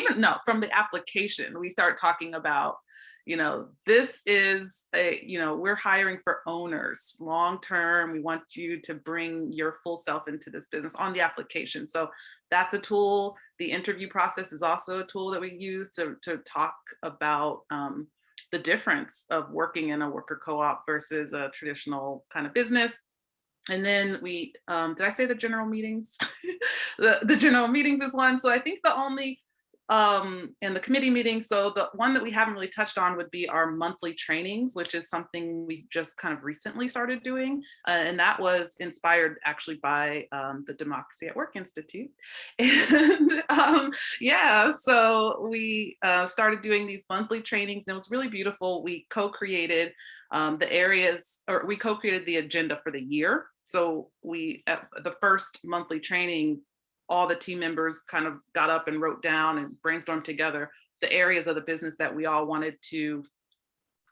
from the application, we start talking about, you know, this is we're hiring for owners long-term. We want you to bring your full self into this business on the application. So that's a tool. The interview process is also a tool that we use to talk about the difference of working in a worker co-op versus a traditional kind of business. And then we, did I say the general meetings? the general meetings is one. So I think the only, and the committee meetings. So the one that we haven't really touched on would be our monthly trainings, which is something we just kind of recently started doing. And that was inspired actually by the Democracy at Work Institute. And yeah, so we started doing these monthly trainings, and it was really beautiful. We co-created the areas, or we co-created the agenda for the year. So we, at the first monthly training, all the team members kind of got up and wrote down and brainstormed together the areas of the business that we all wanted to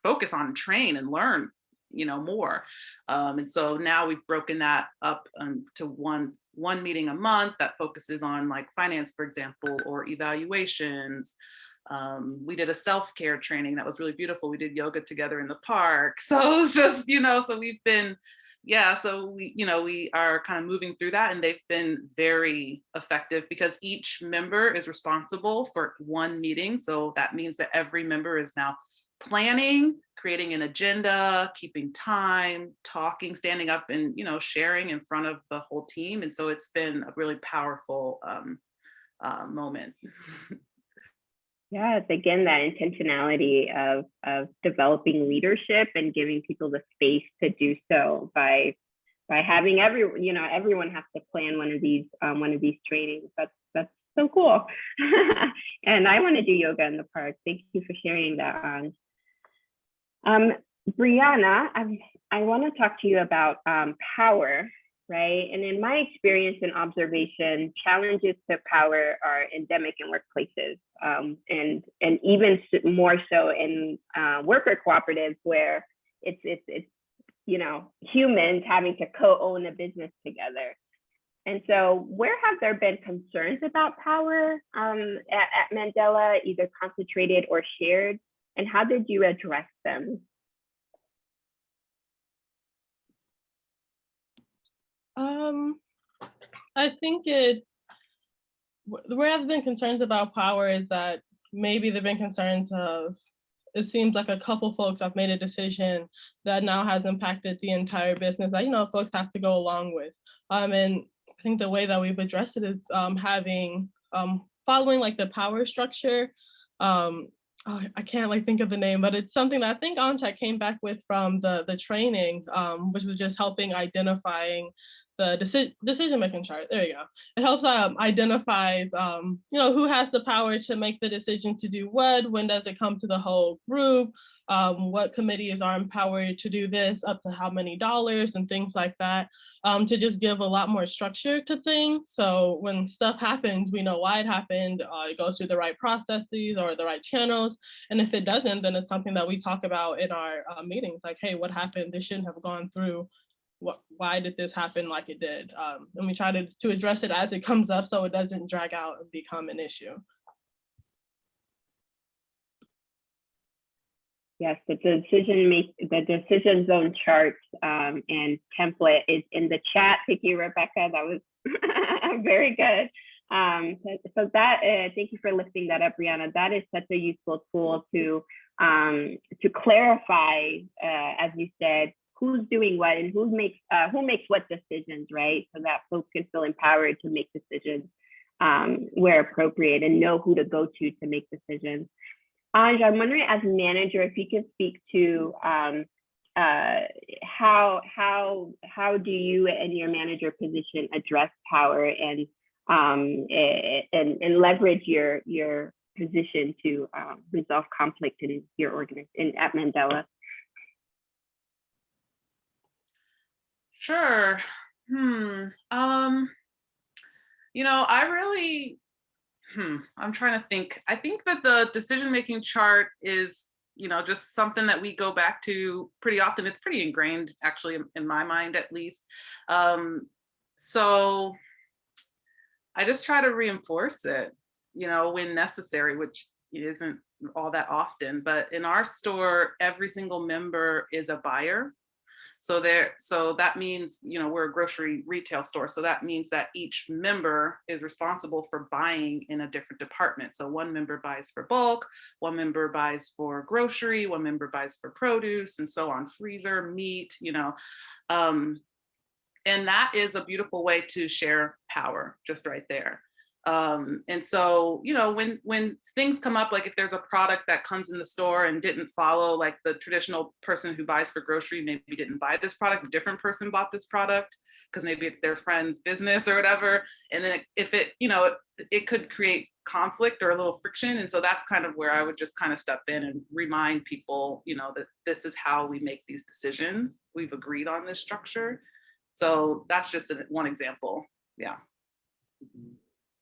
focus on, train and learn, you know, more. And so now we've broken that up to one meeting a month that focuses on like finance, for example, or evaluations. We did a self-care training that was really beautiful. We did yoga together in the park. So it's just, you know, so we've been, yeah, so we are kind of moving through that, and they've been very effective because each member is responsible for one meeting. So that means that every member is now planning, creating an agenda, keeping time, talking, standing up and, you know, sharing in front of the whole team. And so it's been a really powerful moment. Yeah, it's again that intentionality of developing leadership and giving people the space to do so by having everyone has to plan one of these trainings. That's so cool. And I want to do yoga in the park. Thank you for sharing that. Briana, I want to talk to you about power. Right. And in my experience and observation, challenges to power are endemic in workplaces, and even more so in worker cooperatives, where it's you know, humans having to co-own a business together. And so where have there been concerns about power at Mandela, either concentrated or shared, and how did you address them? I think where I've been concerns about power is that maybe there've been concerns of, it seems like a couple folks have made a decision that now has impacted the entire business that, you know, folks have to go along with. And I think the way that we've addressed it is following like the power structure. I can't like think of the name, but it's something that I think Onchak came back with from the training, which was just helping identifying the decision-making chart. There you go. It helps identify, you know, who has the power to make the decision to do what, when does it come to the whole group, what committees are empowered to do this, up to how many dollars and things like that, to just give a lot more structure to things. So when stuff happens, we know why it happened, it goes through the right processes or the right channels. And if it doesn't, then it's something that we talk about in our meetings, like, hey, what happened? This shouldn't have gone through. Why did this happen like it did? And we try to address it as it comes up so it doesn't drag out and become an issue. Yes, the decision zone chart and template is in the chat. Thank you, Rebecca. That was very good. So that thank you for lifting that up, Briana. That is such a useful tool to clarify, as you said, who's doing what and who makes what decisions, right? So that folks can feel empowered to make decisions where appropriate and know who to go to make decisions. Anj, I'm wondering, as manager, if you could speak to how do you and your manager position address power and leverage your position to resolve conflict in your organization at Mandela? Sure. I really, I'm trying to think. I think that the decision-making chart is, just something that we go back to pretty often. It's pretty ingrained, actually, in my mind, at least. So I just try to reinforce it, when necessary, which isn't all that often. But in our store, every single member is a buyer. So that means, we're a grocery retail store. So that means that each member is responsible for buying in a different department. So one member buys for bulk, one member buys for grocery, one member buys for produce, and so on, freezer, meat, and that is a beautiful way to share power, just right there. And so, when things come up, like if there's a product that comes in the store and didn't follow, like the traditional person who buys for grocery maybe didn't buy this product, a different person bought this product because maybe it's their friend's business or whatever. And then it could create conflict or a little friction. And so that's kind of where I would just kind of step in and remind people, that this is how we make these decisions. We've agreed on this structure. So that's just one example. Yeah.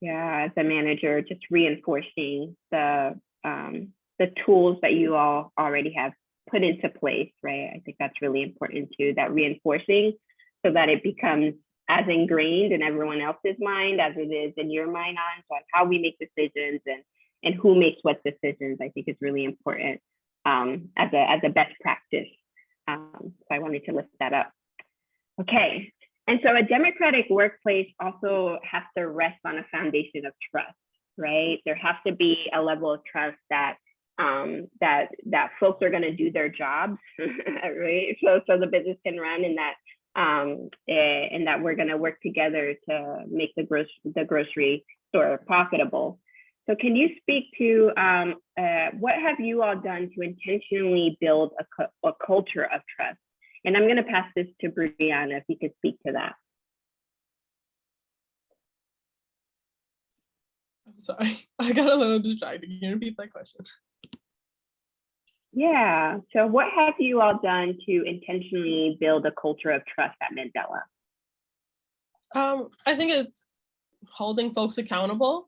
Yeah, as a manager, just reinforcing the tools that you all already have put into place, right? I think that's really important too, that reinforcing, so that it becomes as ingrained in everyone else's mind as it is in your mind on how we make decisions and who makes what decisions. I think is really important as a best practice. So I wanted to lift that up. Okay. And so a democratic workplace also has to rest on a foundation of trust, right? There has to be a level of trust that folks are going to do their jobs, right? So the business can run, and that we're going to work together to make the grocery store profitable. So can you speak to what have you all done to intentionally build a culture of trust? And I'm going to pass this to Briana, if you could speak to that. I'm sorry, I got a little distracted. Can you repeat that question? Yeah, so what have you all done to intentionally build a culture of trust at Mandela? I think it's holding folks accountable.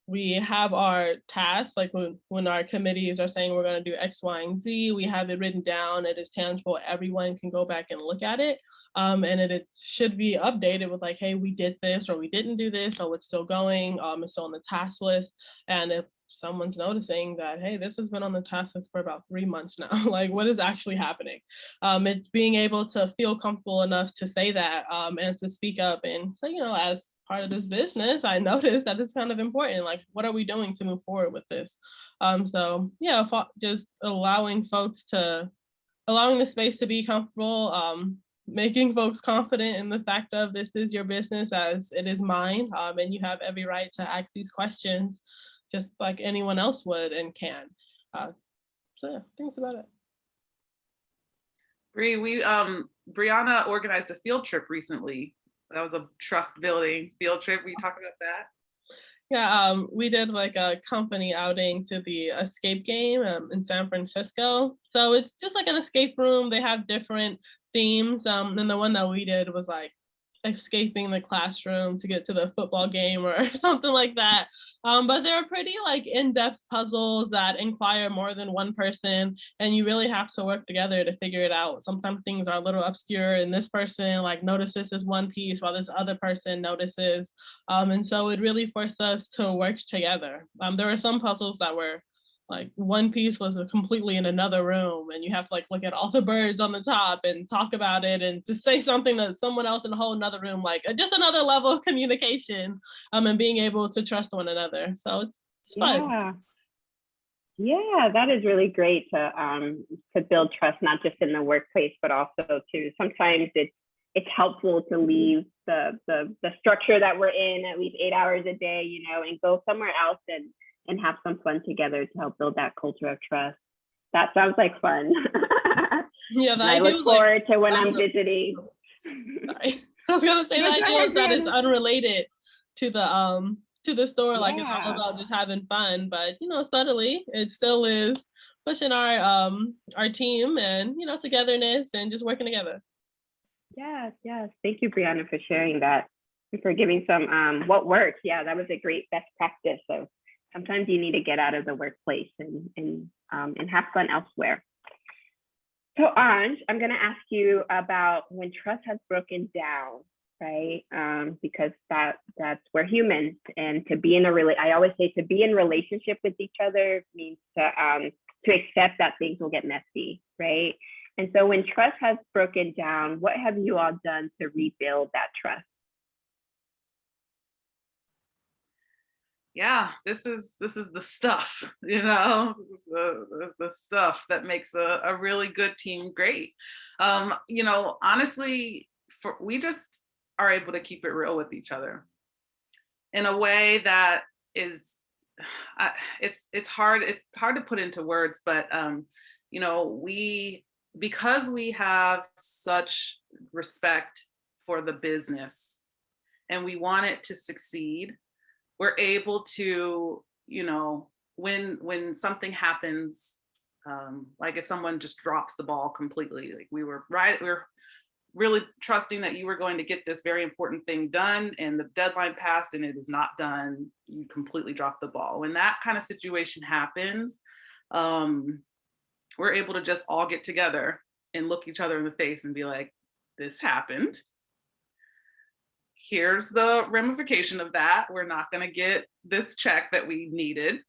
We have our tasks, like when our committees are saying we're going to do X, Y, and Z, we have it written down. It is tangible. Everyone can go back and look at it. And it should be updated with like, hey, we did this or we didn't do this, or it's still going. It's still on the task list. And if someone's noticing that, hey, this has been on the task list for about 3 months now, like what is actually happening? It's being able to feel comfortable enough to say that and to speak up and say, as part of this business, I noticed that it's kind of important. Like, what are we doing to move forward with this? So yeah, just allowing the space to be comfortable, making folks confident in the fact of this is your business as it is mine, and you have every right to ask these questions just like anyone else would and can. So yeah, thanks about it. Briana organized a field trip recently. That was a trust building field trip. We talk about that. Yeah, we did like a company outing to the escape game in San Francisco. So it's just like an escape room. They have different themes. And the one that we did was like escaping the classroom to get to the football game or something like that. But they're pretty like in-depth puzzles that inquire more than one person, and you really have to work together to figure it out. Sometimes things are a little obscure, and this person like notices this one piece while this other person notices. And so it really forced us to work together. There were some puzzles that were like one piece was completely in another room, and you have to like look at all the birds on the top and talk about it and just say something to someone else in a whole another room, like just another level of communication, and being able to trust one another. So it's fun. Yeah, that is really great to build trust, not just in the workplace, but also to sometimes it's helpful to leave the structure that we're in at least 8 hours a day, you know, and go somewhere else and have some fun together to help build that culture of trust. That sounds like fun. Yeah, I look forward to when I'm visiting. Sorry. I was gonna say the idea is that it's unrelated to the store, like it's all about just having fun, but you know, subtly it still is pushing our team and you know, togetherness and just working together. Yes. Thank you, Briana, for sharing that and for giving some what works. Yeah, that was a great best practice. So sometimes you need to get out of the workplace and have fun elsewhere. So Anj, I'm going to ask you about when trust has broken down, right? Because that's we're humans, and to be in I always say to be in relationship with each other means to accept that things will get messy, right? And so when trust has broken down, what have you all done to rebuild that trust? Yeah, this is the stuff, you know, this is the stuff that makes a really good team great. You know, honestly, we just are able to keep it real with each other in a way that is, it's hard to put into words, but you know, because we have such respect for the business and we want it to succeed, we're able to, you know, when something happens, like if someone just drops the ball completely, like we're really trusting that you were going to get this very important thing done and the deadline passed and it is not done, you completely drop the ball. When that kind of situation happens, we're able to just all get together and look each other in the face and be like, this happened. Here's the ramification of that. We're not going to get this check that we needed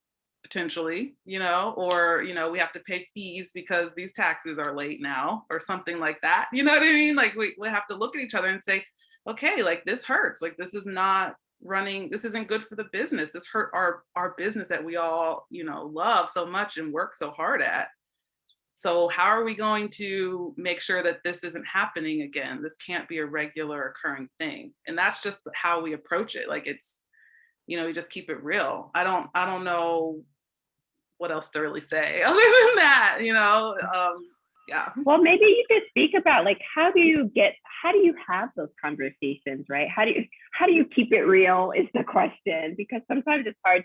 potentially, you know, or, you know, we have to pay fees because these taxes are late now or something like that. You know what I mean? Like we have to look at each other and say, okay, like this hurts. Like this is not running. This isn't good for the business. This hurt our business that we all, you know, love so much and work so hard at. So how are we going to make sure that this isn't happening again? This can't be a regular occurring thing. And that's just how we approach it. Like it's, you know, we just keep it real. I don't know what else to really say other than that, you know? Yeah. Well, maybe you could speak about like, how do you have those conversations, right? How do you keep it real is the question, because sometimes it's hard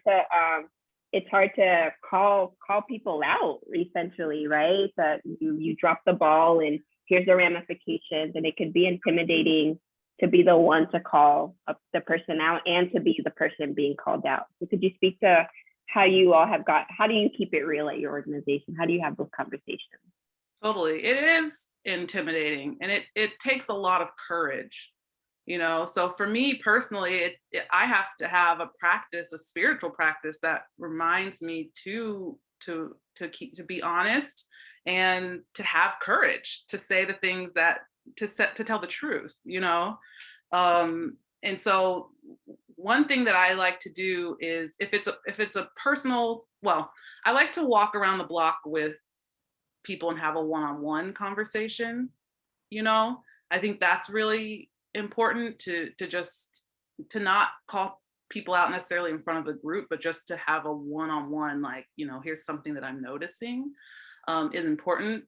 to call people out essentially, right? That you drop the ball and here's the ramifications, and it could be intimidating to be the one to call the person out and to be the person being called out. So could you speak to how you all how do you keep it real at your organization? How do you have those conversations? Totally. It is intimidating and it takes a lot of courage. You know, so for me personally, I have to have a practice, a spiritual practice that reminds me to be honest and to have courage to say the things that to tell the truth, you know. And so one thing that I like to do is if it's a personal, well, I like to walk around the block with people and have a one-on-one conversation, you know. I think that's really important to not call people out necessarily in front of the group, but just to have a one-on-one, like, you know, here's something that I'm noticing is important.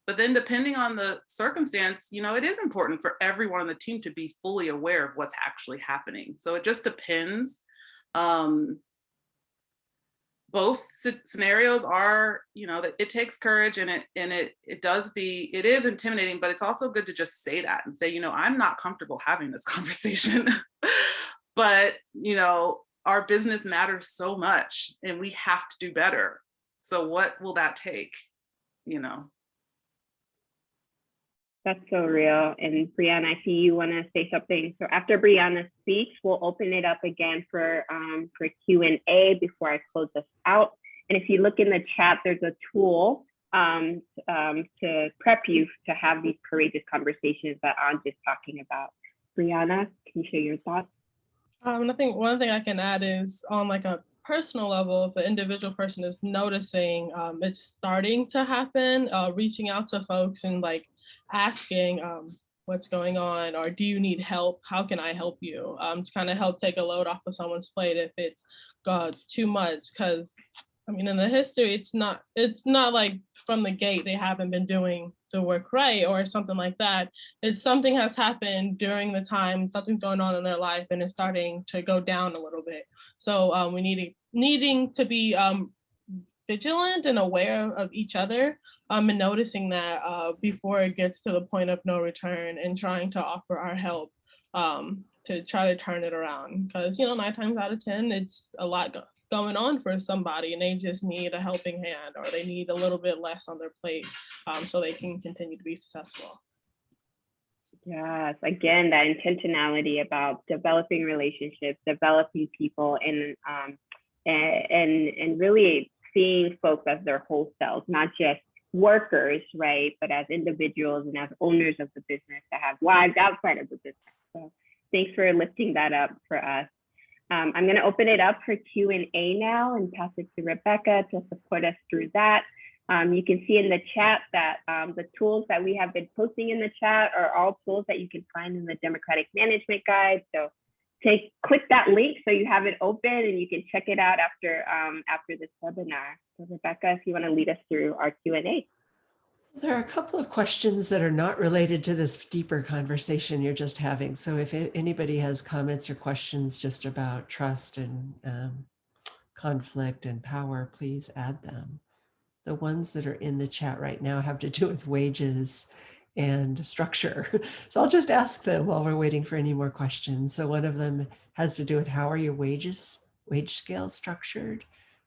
But then depending on the circumstance, you know, it is important for everyone on the team to be fully aware of what's actually happening. So it just depends. Both scenarios are, that it takes courage, and it is intimidating, but it's also good to just say that and say, I'm not comfortable having this conversation, but our business matters so much and we have to do better. So what will that take? That's so real. And Briana, I see you want to say something. So after Briana speaks, we'll open it up again for Q&A before I close this out. And if you look in the chat, there's a tool to prep you to have these courageous conversations that I'm just talking about. Briana, can you share your thoughts? I think one thing I can add is on like a personal level, if the individual person is noticing it's starting to happen, reaching out to folks and like asking what's going on, or do you need help? How can I help you? To kind of help take a load off of someone's plate if it's too much. Because I mean, in the history, it's not like from the gate they haven't been doing the work right or something like that. It's something has happened during the time, something's going on in their life and it's starting to go down a little bit. So we needing to be vigilant and aware of each other and noticing that before it gets to the point of no return, and trying to offer our help to try to turn it around. Because 9 times out of 10, it's a lot going on for somebody and they just need a helping hand, or they need a little bit less on their plate so they can continue to be successful. Yes, again, that intentionality about developing relationships, developing people, and really seeing folks as their whole selves, not just workers, right, but as individuals and as owners of the business that have lives outside of the business. So thanks for lifting that up for us. I'm going to open it up for Q&A now and pass it to Rebecca to support us through that. You can see in the chat that the tools that we have been posting in the chat are all tools that you can find in the Democratic Management Guide. So click that link so you have it open and you can check it out after this webinar. So Rebecca, if you want to lead us through our Q&A. There are a couple of questions that are not related to this deeper conversation you're just having. So if anybody has comments or questions just about trust and conflict and power, please add them. The ones that are in the chat right now have to do with wages and structure. So I'll just ask them while we're waiting for any more questions. So one of them has to do with, how are your wage scales structured?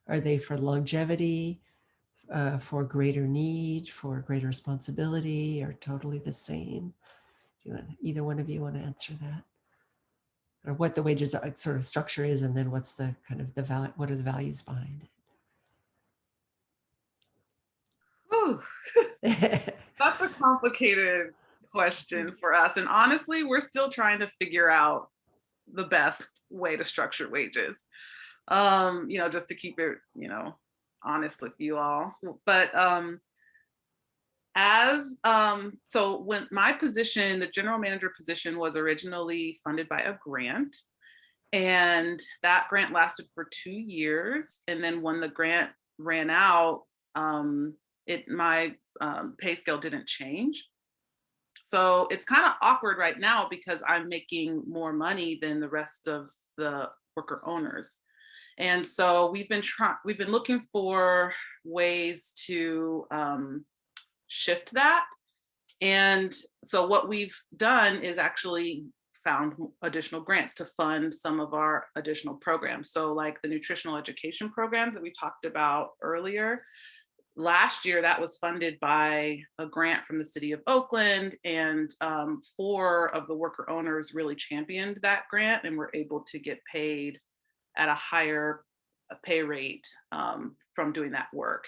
Are they for longevity, for greater need, for greater responsibility, or totally the same? Either one of you want to answer that? Or what the wages sort of structure is, and then what's the kind of what are the values behind it? That's a complicated question for us. And honestly, we're still trying to figure out the best way to structure wages, just to keep it, honest with you all. But so when my position, the general manager position, was originally funded by a grant, and that grant lasted for 2 years. And then when the grant ran out, my pay scale didn't change. So it's kind of awkward right now because I'm making more money than the rest of the worker owners. And so we've been looking for ways to shift that. And so what we've done is actually found additional grants to fund some of our additional programs. So like the nutritional education programs that we talked about earlier, last year that was funded by a grant from the city of Oakland, and 4 of the worker owners really championed that grant and were able to get paid at a higher pay rate from doing that work.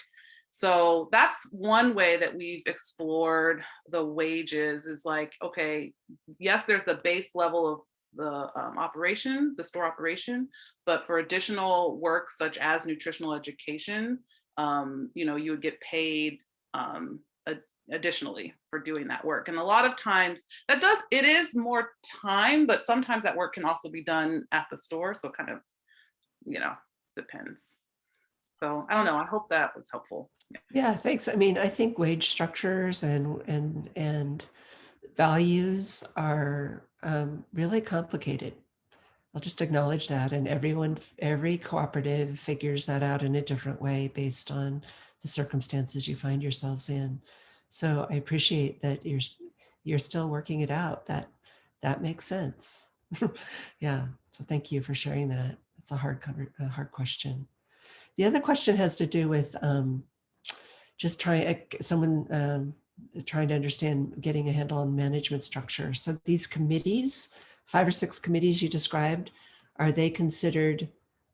So that's one way that we've explored the wages, is like, okay, yes, there's the base level of the operation, the store operation, but for additional work such as nutritional education, you would get paid additionally for doing that work. And a lot of times it is more time, but sometimes that work can also be done at the store. So kind of, depends. So I don't know, I hope that was helpful. Yeah, thanks. I mean, I think wage structures and values are really complicated. I'll just acknowledge that. And every cooperative figures that out in a different way based on the circumstances you find yourselves in. So I appreciate that you're still working it out. That makes sense. Yeah. So thank you for sharing that. It's a hard question. The other question has to do with just trying to understand getting a handle on management structure. So these committees, 5 or 6 committees you described, are they considered,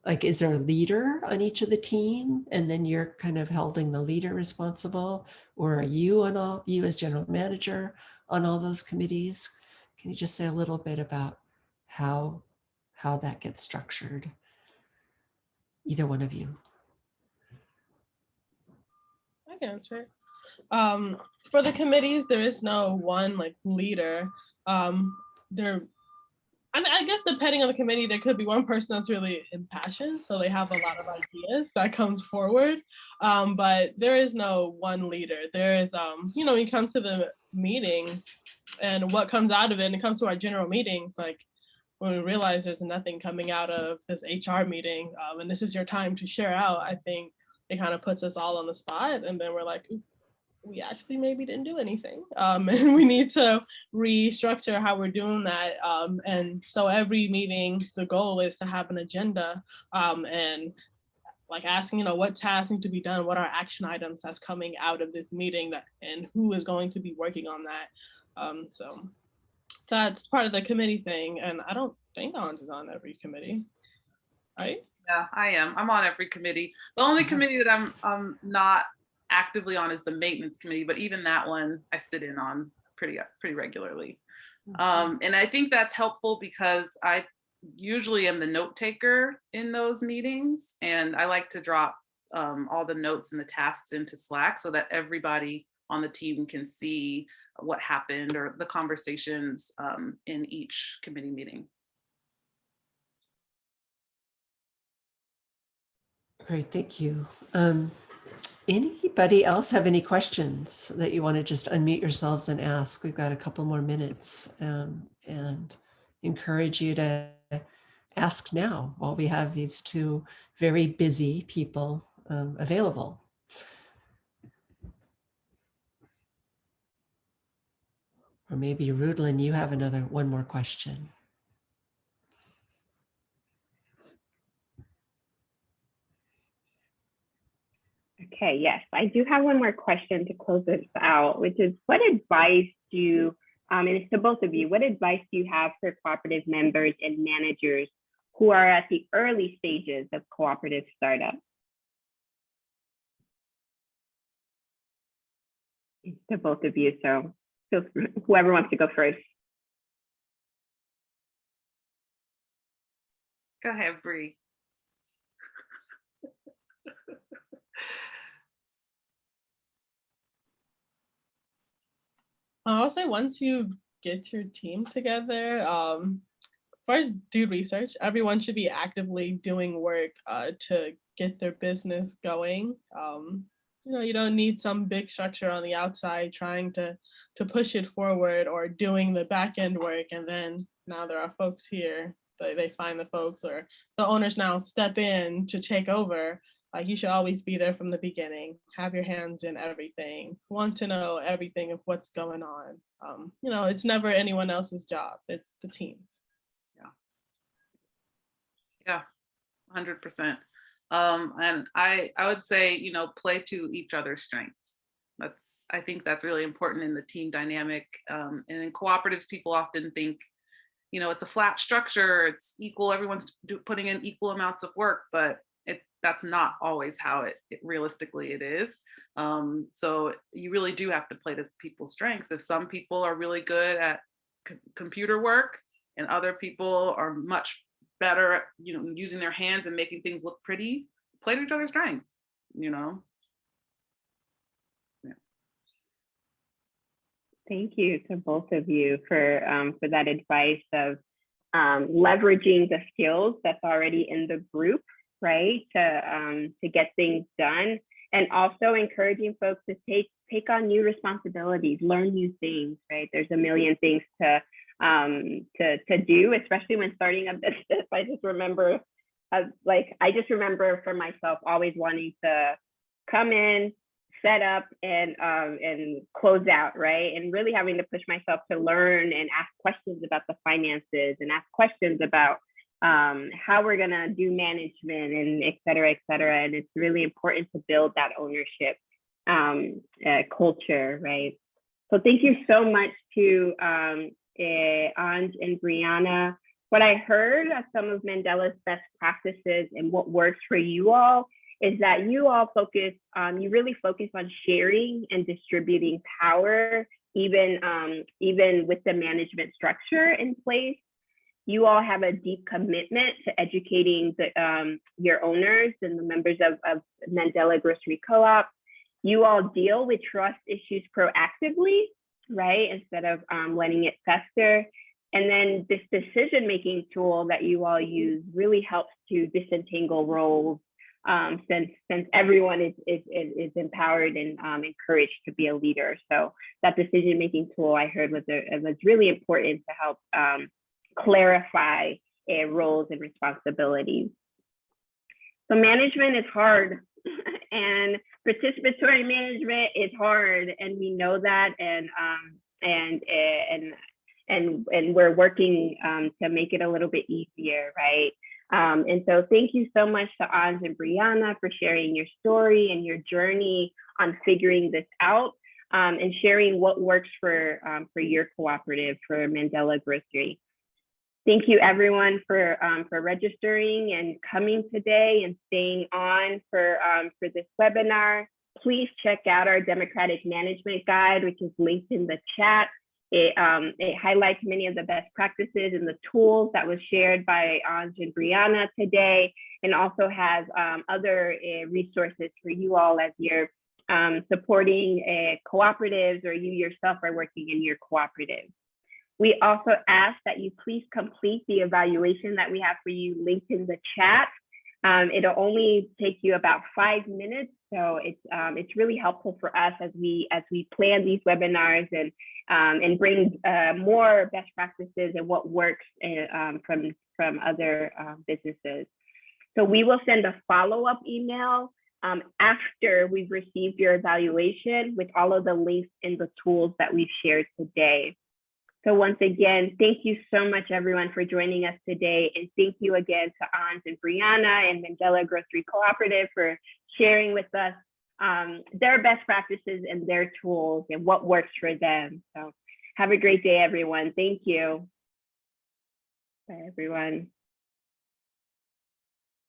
like, is there a leader on each of the team and then you're kind of holding the leader responsible, or are you as general manager on all those committees? Can you just say a little bit about how that gets structured? Either one of you. I can answer. For the committees, there is no one like leader. I guess depending on the committee, there could be one person that's really impassioned, so they have a lot of ideas that comes forward. But there is no one leader. There is, when you come to the meetings and what comes out of it, and it comes to our general meetings, like when we realize there's nothing coming out of this HR meeting, and this is your time to share out, I think it kind of puts us all on the spot, and then we're like, we actually maybe didn't do anything, and we need to restructure how we're doing that. And so every meeting, the goal is to have an agenda, and like asking, what tasks need to be done, what are action items that's coming out of this meeting, and who is going to be working on that. So that's part of the committee thing, and I don't think Anj is on every committee, right? Yeah, I am. I'm on every committee. The only committee that I'm not actively on is the maintenance committee, but even that one I sit in on pretty regularly. And I think that's helpful because I usually am the note taker in those meetings, and I like to drop all the notes and the tasks into Slack so that everybody on the team can see what happened or the conversations in each committee meeting. Great, thank you. Anybody else have any questions that you want to just unmute yourselves and ask? We've got a couple more minutes, and encourage you to ask now while we have these 2 very busy people available. Or maybe Roodline, you have one more question. Okay, yes, I do have one more question to close this out, which is what advice do you, and it's to both of you, what advice do you have for cooperative members and managers who are at the early stages of cooperative startup? It's to both of you, so whoever wants to go first. Go ahead, Bree. I'll say once you get your team together, first do research. Everyone should be actively doing work to get their business going. You don't need some big structure on the outside trying to push it forward, or doing the back end work, and then now there are folks here, they find the folks, or the owners now step in to take over. Like, you should always be there from the beginning, have your hands in everything, want to know everything of what's going on. It's never anyone else's job, it's the team's. Yeah, 100%. And I would say, play to each other's strengths. I think that's really important in the team dynamic. And in cooperatives, people often think, it's a flat structure, it's equal, everyone's putting in equal amounts of work, but that's not always how it realistically it is. So you really do have to play to people's strengths. If some people are really good at computer work and other people are much better at, using their hands and making things look pretty, play to each other's strengths, Yeah. Thank you to both of you for that advice of leveraging the skills that's already in the group, right, to get things done, and also encouraging folks to take on new responsibilities, learn new things, right? There's a million things to to do, especially when starting a business. I just remember for myself always wanting to come in, set up, and close out, right? And really having to push myself to learn and ask questions about the finances and ask questions about how we're gonna do management and et cetera, et cetera. And it's really important to build that ownership culture, right? So thank you so much to Anj and Briana. What I heard of some of Mandela's best practices and what works for you all is that you all you really focus on sharing and distributing power, even with the management structure in place. You all have a deep commitment to educating your owners and the members of Mandela Grocery Co-op. You all deal with trust issues proactively, right? Instead of letting it fester. And then this decision-making tool that you all use really helps to disentangle roles since everyone is empowered and encouraged to be a leader. So that decision-making tool I heard was really important to help clarify roles and responsibilities. So management is hard and participatory management is hard, and we know that, and we're working to make it a little bit easier, right? And so thank you so much to Anj and Briana for sharing your story and your journey on figuring this out, and sharing what works for your cooperative, for Mandela Grocery. Thank you everyone for registering and coming today and staying on for this webinar. Please check out our Democratic Management Guide, which is linked in the chat. It highlights many of the best practices and the tools that was shared by Anj and Briana today, and also has other resources for you all as you're supporting cooperatives or you yourself are working in your cooperative. We also ask that you please complete the evaluation that we have for you linked in the chat. It'll only take you about 5 minutes, so it's really helpful for us as we plan these webinars and bring more best practices and what works from other businesses. So we will send a follow-up email after we've received your evaluation with all of the links and the tools that we've shared today. So once again, thank you so much everyone for joining us today. And thank you again to Anj and Briana and Mandela Grocery Cooperative for sharing with us their best practices and their tools and what works for them. So have a great day, everyone. Thank you. Bye, everyone.